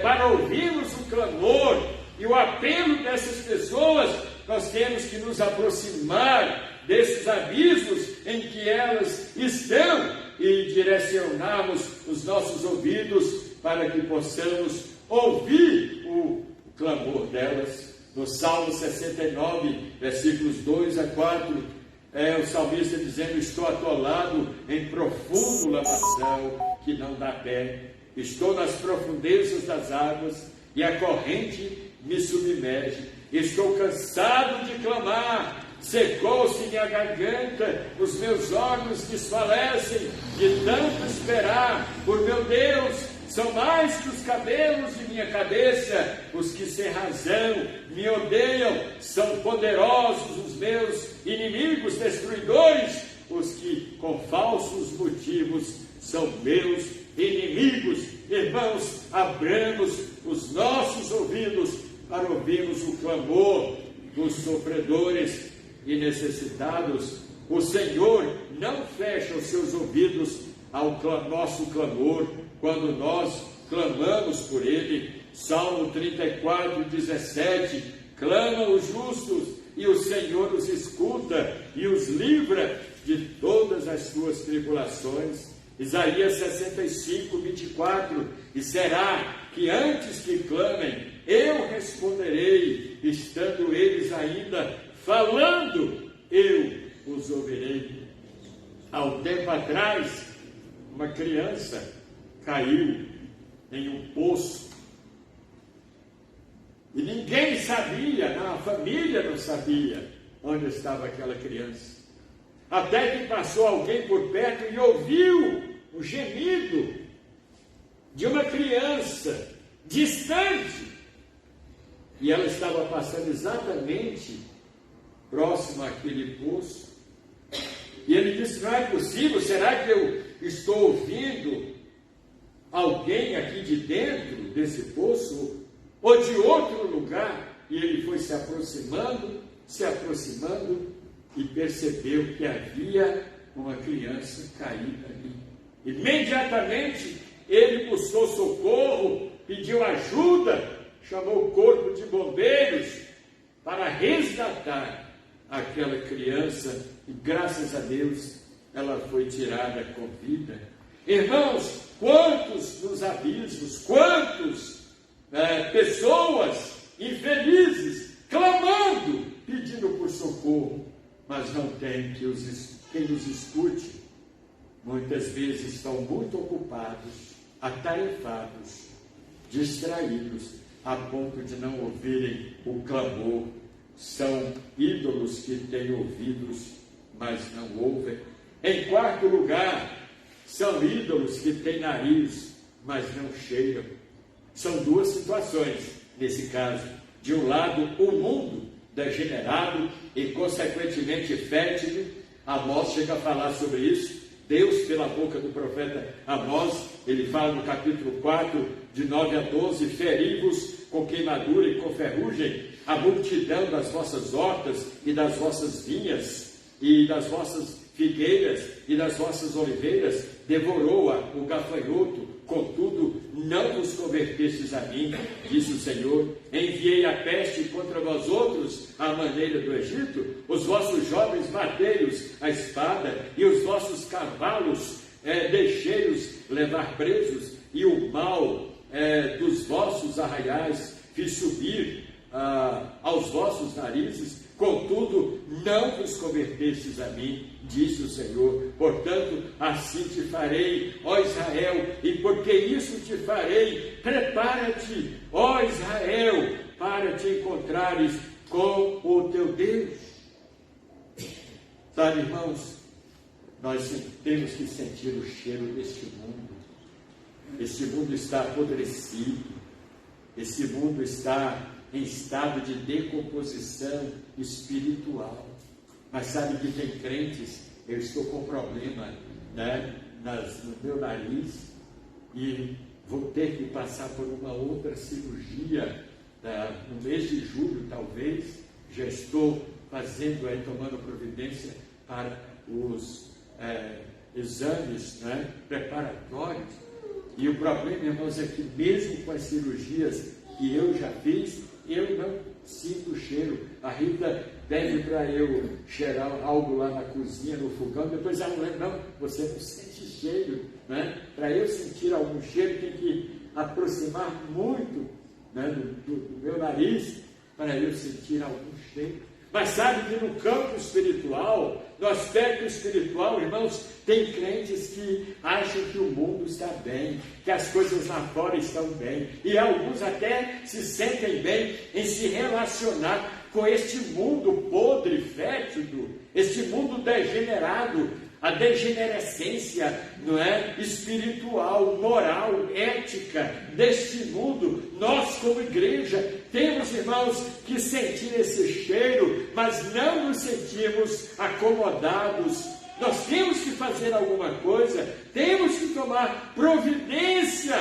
para ouvirmos o clamor e o apelo dessas pessoas, nós temos que nos aproximar desses abismos em que elas estão e direcionarmos os nossos ouvidos para que possamos ouvir o clamor delas. No Salmo 69, versículos 2 a 4, o salmista dizendo, estou atolado em profundo lamaçal que não dá pé, estou nas profundezas das águas e a corrente me submerge, estou cansado de clamar, secou-se minha garganta, os meus olhos desfalecem de tanto esperar por meu Deus. São mais que os cabelos de minha cabeça, os que sem razão me odeiam, são poderosos os meus inimigos destruidores, os que com falsos motivos são meus inimigos. Irmãos, abramos os nossos ouvidos para ouvirmos o clamor dos sofredores e necessitados. O Senhor não fecha os seus ouvidos ao nosso clamor quando nós clamamos por Ele. Salmo 34, 17, clamam os justos e o Senhor os escuta e os livra de todas as suas tribulações. Isaías 65, 24, e será que antes que clamem, eu responderei, estando eles ainda falando, eu os ouvirei. Há um tempo atrás, uma criança caiu em um poço, e ninguém sabia, a família não sabia onde estava aquela criança. Até que passou alguém por perto e ouviu o gemido de uma criança distante. E ela estava passando exatamente próximo àquele poço. E ele disse: não é possível, será que eu estou ouvindo alguém aqui de dentro desse poço ou de outro lugar? E ele foi se aproximando e percebeu que havia uma criança caída ali. Imediatamente ele buscou socorro, pediu ajuda, chamou o corpo de bombeiros para resgatar aquela criança e graças a Deus ela foi tirada com vida. Irmãos, quantos nos abismos, quantas pessoas infelizes clamando, pedindo por socorro, mas não tem quem os escute. Muitas vezes estão muito ocupados, atarefados, distraídos, a ponto de não ouvirem o clamor. São ídolos que têm ouvidos, mas não ouvem. Em quarto lugar, são ídolos que têm nariz, mas não cheiram. São duas situações nesse caso. De um lado, o mundo degenerado e consequentemente fértil. Amós chega a falar sobre isso. Deus, pela boca do profeta Amós, ele fala no capítulo 4, de 9 a 12, feri-vos com queimadura e com ferrugem, a multidão das vossas hortas e das vossas vinhas, e das vossas figueiras e das vossas oliveiras, devorou-a o gafanhoto, contudo não vos convertestes a mim, disse o Senhor. Enviei a peste contra vós outros, à maneira do Egito, os vossos jovens matei-os a espada, e os vossos cavalos deixei-os levar presos, e o mal dos vossos arraiais fiz subir aos vossos narizes, contudo não vos convertestes a mim, disse o Senhor. Portanto, assim te farei, ó Israel, e porque isso te farei, prepara-te, ó Israel, para te encontrares com o teu Deus. Sabe, irmãos, nós temos que sentir o cheiro deste mundo. Este mundo está apodrecido, esse mundo está em estado de decomposição espiritual. Mas sabe que tem crentes, eu estou com problema no meu nariz e vou ter que passar por uma outra cirurgia no mês de julho, talvez. Já estou fazendo tomando providência para os exames preparatórios. E o problema, irmãos, é que mesmo com as cirurgias que eu já fiz, eu não sinto o cheiro. A Rita pede para eu cheirar algo lá na cozinha, no fogão, depois ela não, você não sente cheiro, né? Para eu sentir algum cheiro, tem que aproximar muito do meu nariz para eu sentir algum cheiro. Mas sabe que no campo espiritual, no aspecto espiritual, irmãos, tem crentes que acham que o mundo está bem, que as coisas lá fora estão bem, e alguns até se sentem bem em se relacionar com este mundo podre, fétido, este mundo degenerado, a degenerescência, espiritual, moral, ética deste mundo. Nós, como igreja, temos, irmãos, que sentir esse cheiro, mas não nos sentimos acomodados Nós temos que fazer alguma coisa, temos que tomar providência.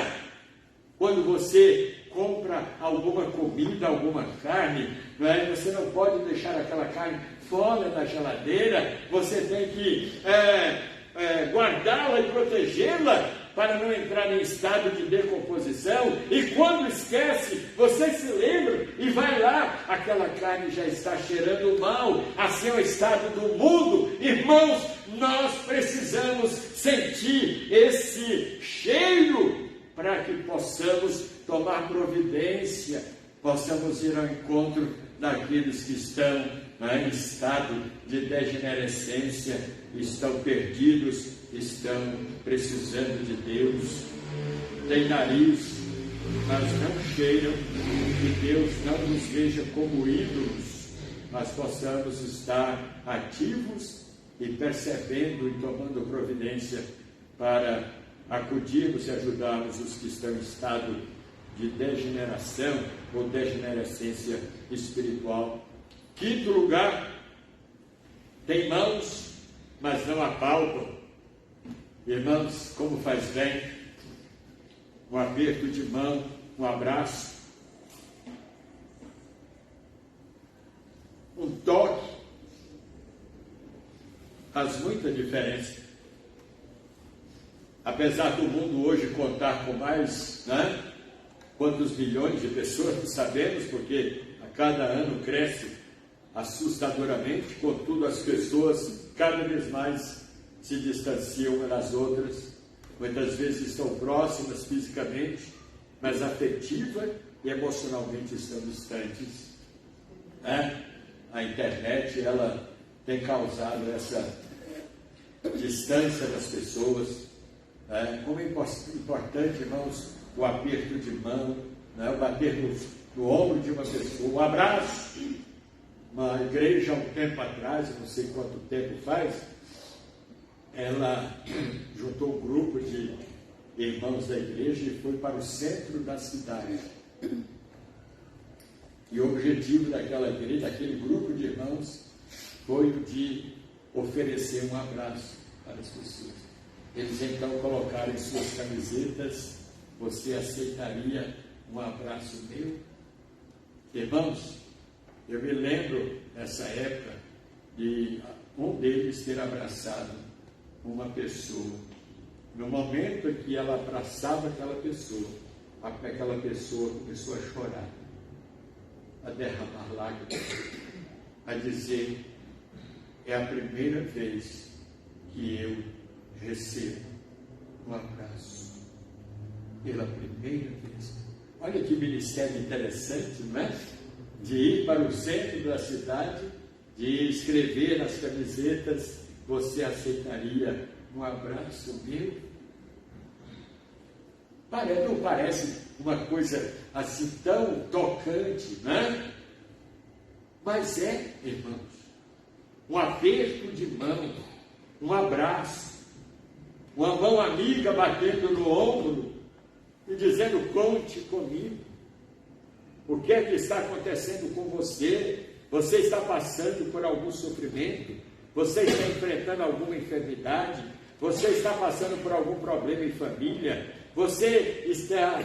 Quando você compra alguma comida, alguma carne, não é? Você não pode deixar aquela carne fora da geladeira, você tem que guardá-la e protegê-la para não entrar em estado de decomposição, e quando esquece, você se lembra e vai lá, aquela carne já está cheirando mal. Assim é o estado do mundo. Irmãos, nós precisamos sentir esse cheiro para que possamos tomar providência, possamos ir ao encontro daqueles que estão em estado de degenerescência, estão perdidos, estão precisando de Deus. Tem nariz, mas não cheiram, que Deus não nos veja como ídolos, mas possamos estar ativos e percebendo e tomando providência para acudirmos e ajudarmos os que estão em estado de degeneração ou degenerescência espiritual. Quinto lugar, tem mãos, mas não apalpam. Irmãos, como faz bem um aperto de mão, um abraço, um toque, faz muita diferença. Apesar do mundo hoje contar com mais, quantos milhões de pessoas, não sabemos, porque a cada ano cresce assustadoramente, contudo as pessoas cada vez mais se distanciam umas das outras, muitas vezes estão próximas fisicamente, mas afetiva e emocionalmente estão distantes. A internet, ela tem causado essa distância das pessoas. Como é importante, irmãos, o aperto de mão, o bater no ombro de uma pessoa, o abraço. Uma igreja, há um tempo atrás, não sei quanto tempo faz, ela juntou um grupo de irmãos da igreja e foi para o centro da cidade. E o objetivo daquela igreja, daquele grupo de irmãos, foi o de oferecer um abraço para as pessoas. Eles então colocaram em suas camisetas: você aceitaria um abraço meu? Irmãos, eu me lembro nessa época de um deles ter abraçado uma pessoa. No momento em que ela abraçava aquela pessoa começou a chorar, a derramar lágrimas, a dizer: é a primeira vez que eu recebo um abraço. Pela primeira vez. Olha que ministério interessante, não é? De ir para o centro da cidade, de escrever nas camisetas: você aceitaria um abraço meu? Não parece uma coisa assim tão tocante, né? Mas irmãos, um aperto de mão, um abraço, uma mão amiga batendo no ombro e dizendo: conte comigo. O que é que está acontecendo com você? Você está passando por algum sofrimento? Você está enfrentando alguma enfermidade? Você está passando por algum problema em família? Você está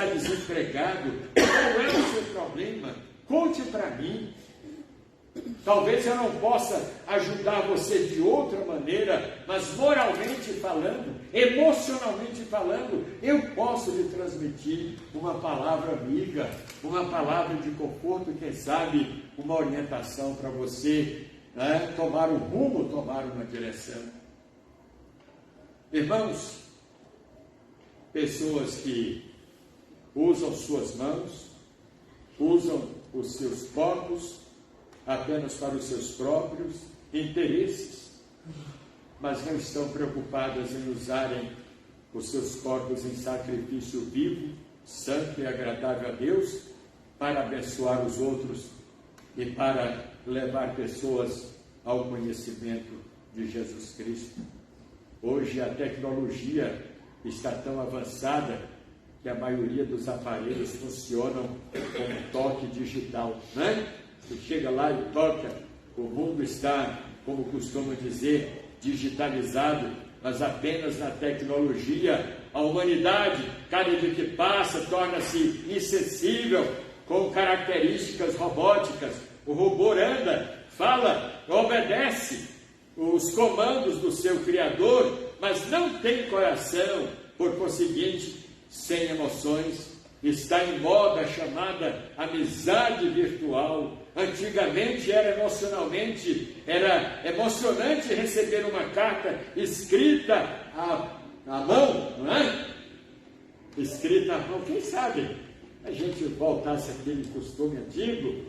desempregado? Qual é o seu problema? Conte para mim. Talvez eu não possa ajudar você de outra maneira, mas moralmente falando, emocionalmente falando, eu posso lhe transmitir uma palavra amiga, uma palavra de conforto, quem sabe uma orientação para você tomar um rumo, tomar uma direção. Irmãos, pessoas que usam suas mãos, usam os seus corpos apenas para os seus próprios interesses, mas não estão preocupadas em usarem os seus corpos em sacrifício vivo, santo e agradável a Deus, para abençoar os outros e para levar pessoas ao conhecimento de Jesus Cristo. Hoje a tecnologia está tão avançada que a maioria dos aparelhos funcionam com toque digital, né? Você chega lá e toca, o mundo está como costumam dizer, digitalizado, mas apenas na tecnologia. A humanidade, cada dia que passa, torna-se insensível, com características robóticas. O robô anda, fala, obedece os comandos do seu Criador, mas não tem coração, por conseguinte, sem emoções. Está em moda a chamada amizade virtual. Antigamente era emocionante receber uma carta escrita à mão, não é? Escrita à mão, quem sabe a gente voltasse àquele costume antigo,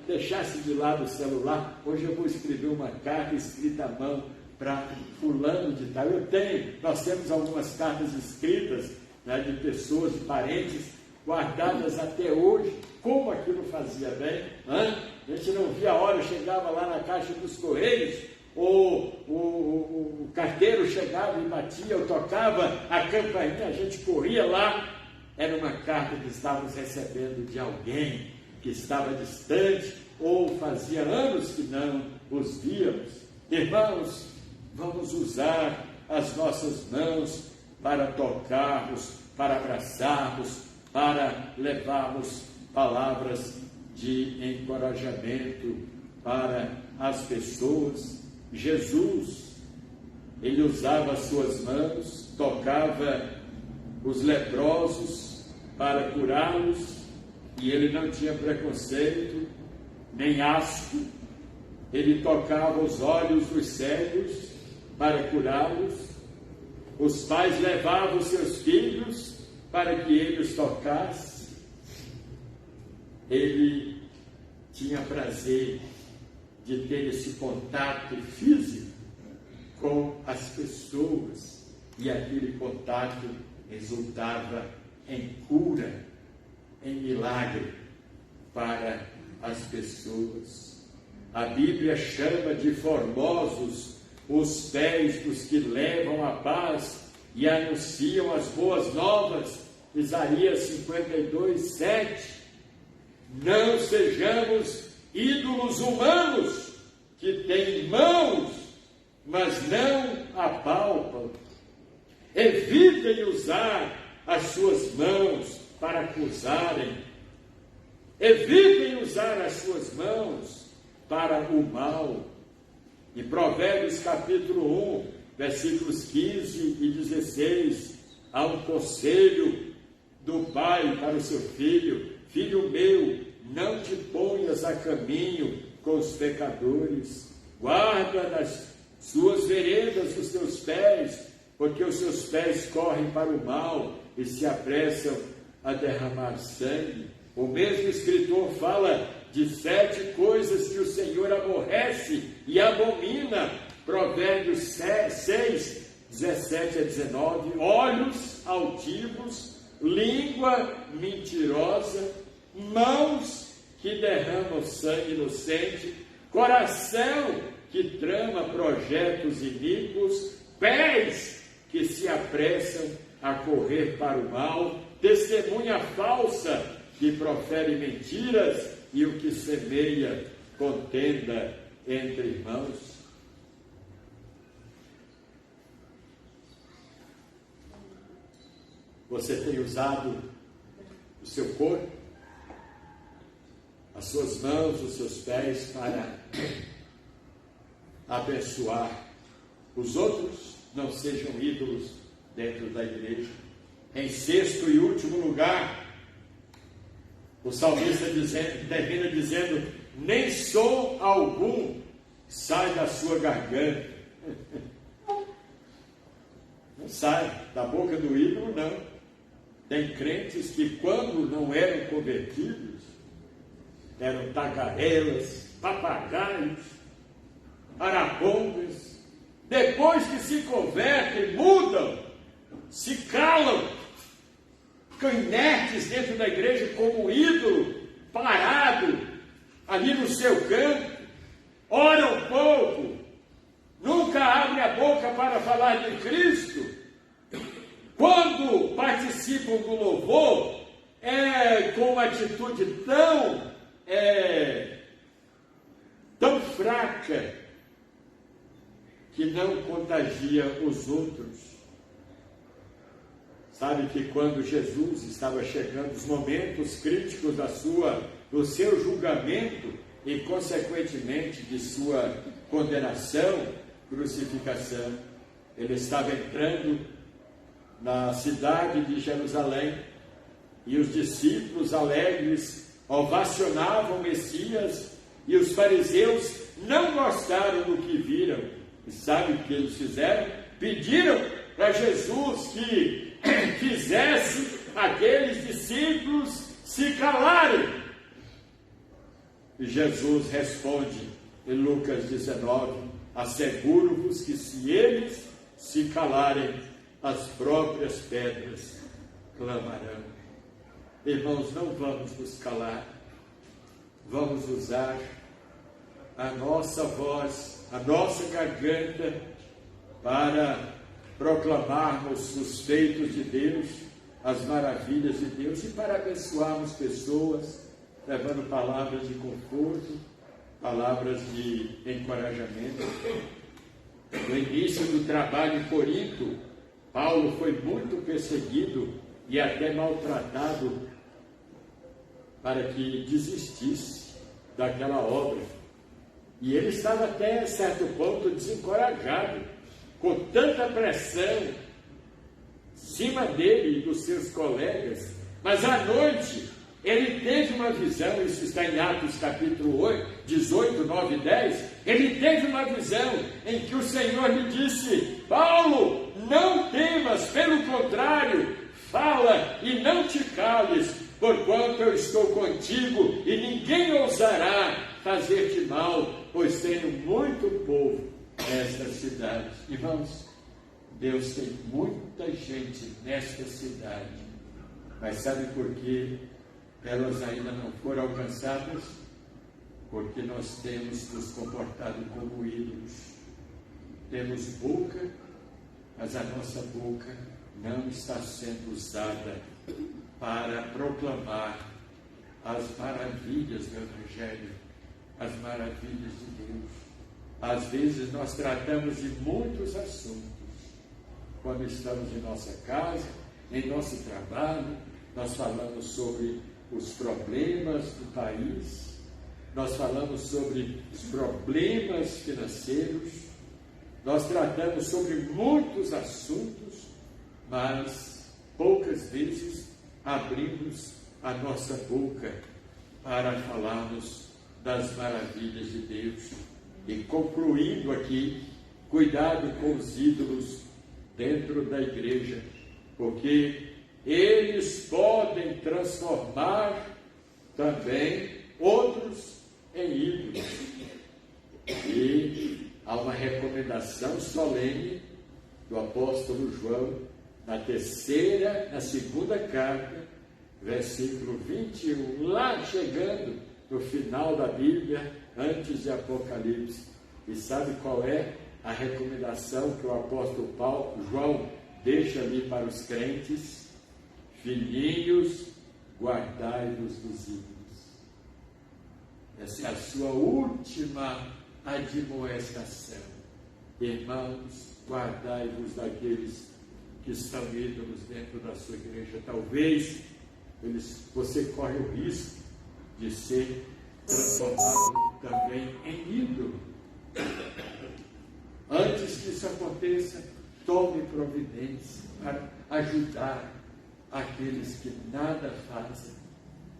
deixasse de lado o celular. Hoje eu vou escrever uma carta escrita à mão para fulano de tal. Nós temos algumas cartas escritas, de pessoas, de parentes, guardadas até hoje. Como aquilo fazia bem, a gente não via a hora, chegava lá na caixa dos correios, o carteiro chegava e batia, ou tocava a campainha, a gente corria lá, era uma carta que estávamos recebendo de alguém que estava distante, ou fazia anos que não os víamos. Irmãos, vamos usar as nossas mãos para tocarmos, para abraçarmos, para levarmos palavras de encorajamento para as pessoas. Jesus, ele usava as suas mãos, tocava os leprosos para curá-los, e ele não tinha preconceito, nem asco. Ele tocava os olhos dos cegos para curá-los. Os pais levavam os seus filhos para que ele os tocasse. Ele tinha prazer de ter esse contato físico com as pessoas, e aquele contato resultava em cura, em milagre para as pessoas. A Bíblia chama de formosos os pés dos que levam a paz e anunciam as boas novas. Isaías 52:7. Não sejamos ídolos humanos que têm mãos, mas não apalpam. Evitem usar as suas mãos para acusarem. Evitem usar as suas mãos para o mal. Em Provérbios capítulo 1, versículos 15 e 16, há um conselho do pai para o seu filho: filho meu, não te ponhas a caminho com os pecadores, guarda nas suas veredas os teus pés, porque os seus pés correm para o mal e se apressam a derramar sangue. O mesmo escritor fala de 7 coisas que o Senhor aborrece e abomina. Provérbios 6, 17 a 19. Olhos altivos, língua mentirosa, mãos que derramam sangue inocente, coração que trama projetos iníquos, pés que se apressam a correr para o mal, testemunha falsa que profere mentiras e o que semeia contenda entre irmãos. Você tem usado o seu corpo, as suas mãos, os seus pés para abençoar os outros? Não sejam ídolos dentro da igreja. Em sexto e último lugar, o salmista termina dizendo: nem som algum sai da sua garganta. Não sai da boca do ídolo, não. Tem crentes que, quando não eram convertidos, eram tagarelas, papagaios, arapongas. Depois que se convertem, mudam, se calam, ficam inertes dentro da igreja como um ídolo, parado ali no seu canto, oram pouco, nunca abrem a boca para falar de Cristo. Quando participam do louvor, com uma atitude tão fraca, que não contagia os outros. Sabe que quando Jesus estava chegando os momentos críticos do seu julgamento e, consequentemente, de sua condenação, crucificação, ele estava entrando na cidade de Jerusalém e os discípulos alegres ovacionavam o Messias e os fariseus não gostaram do que viram. E sabe o que eles fizeram? Pediram para Jesus que fizesse aqueles discípulos se calarem. E Jesus responde em Lucas 19: asseguro-vos que se eles se calarem, as próprias pedras clamarão. Irmãos, não vamos nos calar, vamos usar a nossa voz, a nossa garganta, para proclamarmos os feitos de Deus, as maravilhas de Deus, e para abençoarmos pessoas, levando palavras de conforto, palavras de encorajamento. No início do trabalho em Corinto, Paulo foi muito perseguido e até maltratado para que desistisse daquela obra. E ele estava até certo ponto desencorajado, com tanta pressão em cima dele e dos seus colegas. Mas à noite ele teve uma visão, isso está em Atos capítulo 18, 9 e 10, ele teve uma visão em que o Senhor lhe disse: Paulo, não temas, pelo contrário, fala e não te cales, porquanto eu estou contigo e ninguém ousará fazer-te mal, pois tenho muito povo nesta cidade. Irmãos, Deus tem muita gente nesta cidade, mas sabe por que elas ainda não foram alcançadas? Porque nós temos nos comportado como ídolos. Temos boca, mas a nossa boca não está sendo usada para proclamar as maravilhas do Evangelho, as maravilhas de Deus. Às vezes nós tratamos de muitos assuntos. Quando estamos em nossa casa, em nosso trabalho, nós falamos sobre os problemas do país, nós falamos sobre os problemas financeiros, nós tratamos sobre muitos assuntos, mas poucas vezes abrimos a nossa boca para falarmos das maravilhas de Deus. E concluindo aqui, cuidado com os ídolos dentro da igreja, porque eles podem transformar também outros em ídolos. E há uma recomendação solene do apóstolo João, na segunda carta, versículo 21, lá chegando no final da Bíblia, antes de Apocalipse. E sabe qual é a recomendação que o apóstolo João deixa ali para os crentes? Filhinhos, guardai-vos dos ídolos. Essa é a sua última admoestação. Irmãos, guardai-vos daqueles que são ídolos dentro da sua igreja. Talvez você corre o risco de ser transformado também em ídolo. Antes que isso aconteça, tome providência para ajudar aqueles que nada fazem,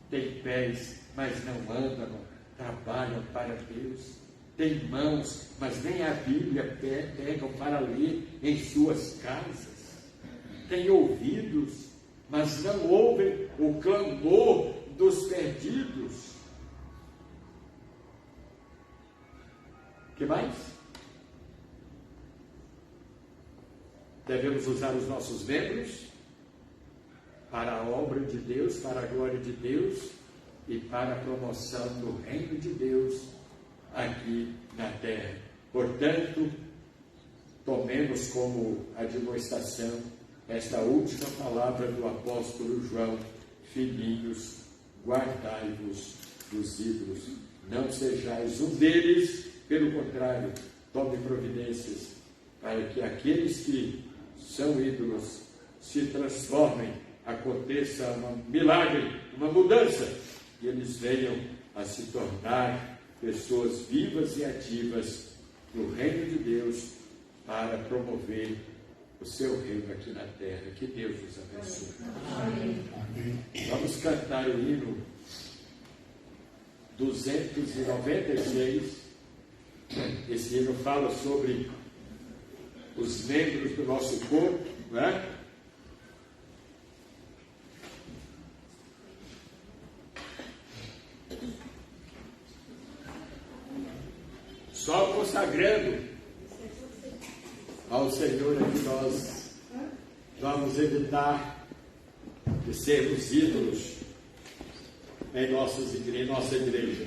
têm pés, mas não andam, trabalham para Deus, têm mãos, mas nem a Bíblia pegam para ler em suas casas, têm ouvidos, mas não ouvem o clamor dos perdidos. Que mais? Devemos usar os nossos membros para a obra de Deus, para a glória de Deus e para a promoção do reino de Deus aqui na terra. Portanto, tomemos como admoestação esta última palavra do apóstolo João: filhinhos, guardai-vos dos ídolos. Não sejais um deles, pelo contrário, tome providências para que aqueles que são ídolos se transformem, aconteça um milagre, uma mudança, e eles venham a se tornar pessoas vivas e ativas no reino de Deus para promover o seu reino aqui na terra. Que Deus os abençoe. Amém. Vamos cantar o hino 296. Esse hino fala sobre os membros do nosso corpo, não é? Só consagrando ao Senhor é que nós vamos evitar de sermos ídolos em nossa igreja.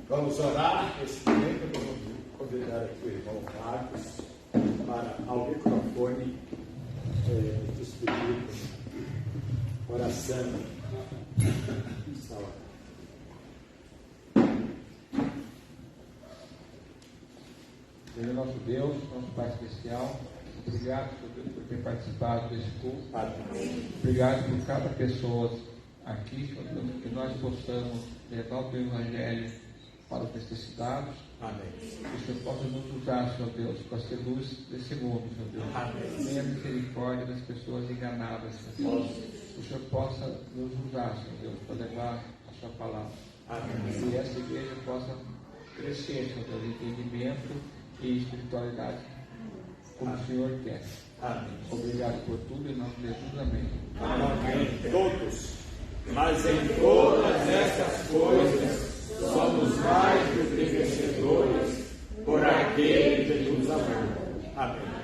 Vamos orar nesse momento. Eu vou convidar aqui o irmão Marcos para, ao microfone, despedir oração. Senhor nosso Deus, nosso Pai Celestial, obrigado por ter participado desse culto. Obrigado por cada pessoa aqui, que nós possamos levar o teu Evangelho para os necessitados. Amém. Que o Senhor possa nos usar, Senhor Deus, para ser luz desse mundo, Senhor Deus. Amém. Tenha misericórdia das pessoas enganadas, Senhor Deus. Que o Senhor possa nos usar, Senhor Deus, para levar a sua palavra. Amém. E essa igreja possa crescer, Senhor Deus, em entendimento e espiritualidade, como o Senhor quer. Amém. Obrigado por tudo, em nome de Jesus. Amém. Amém. Todos. Mas em todas essas coisas somos mais do que vencedores por aquele aquele que nos amou. Amém.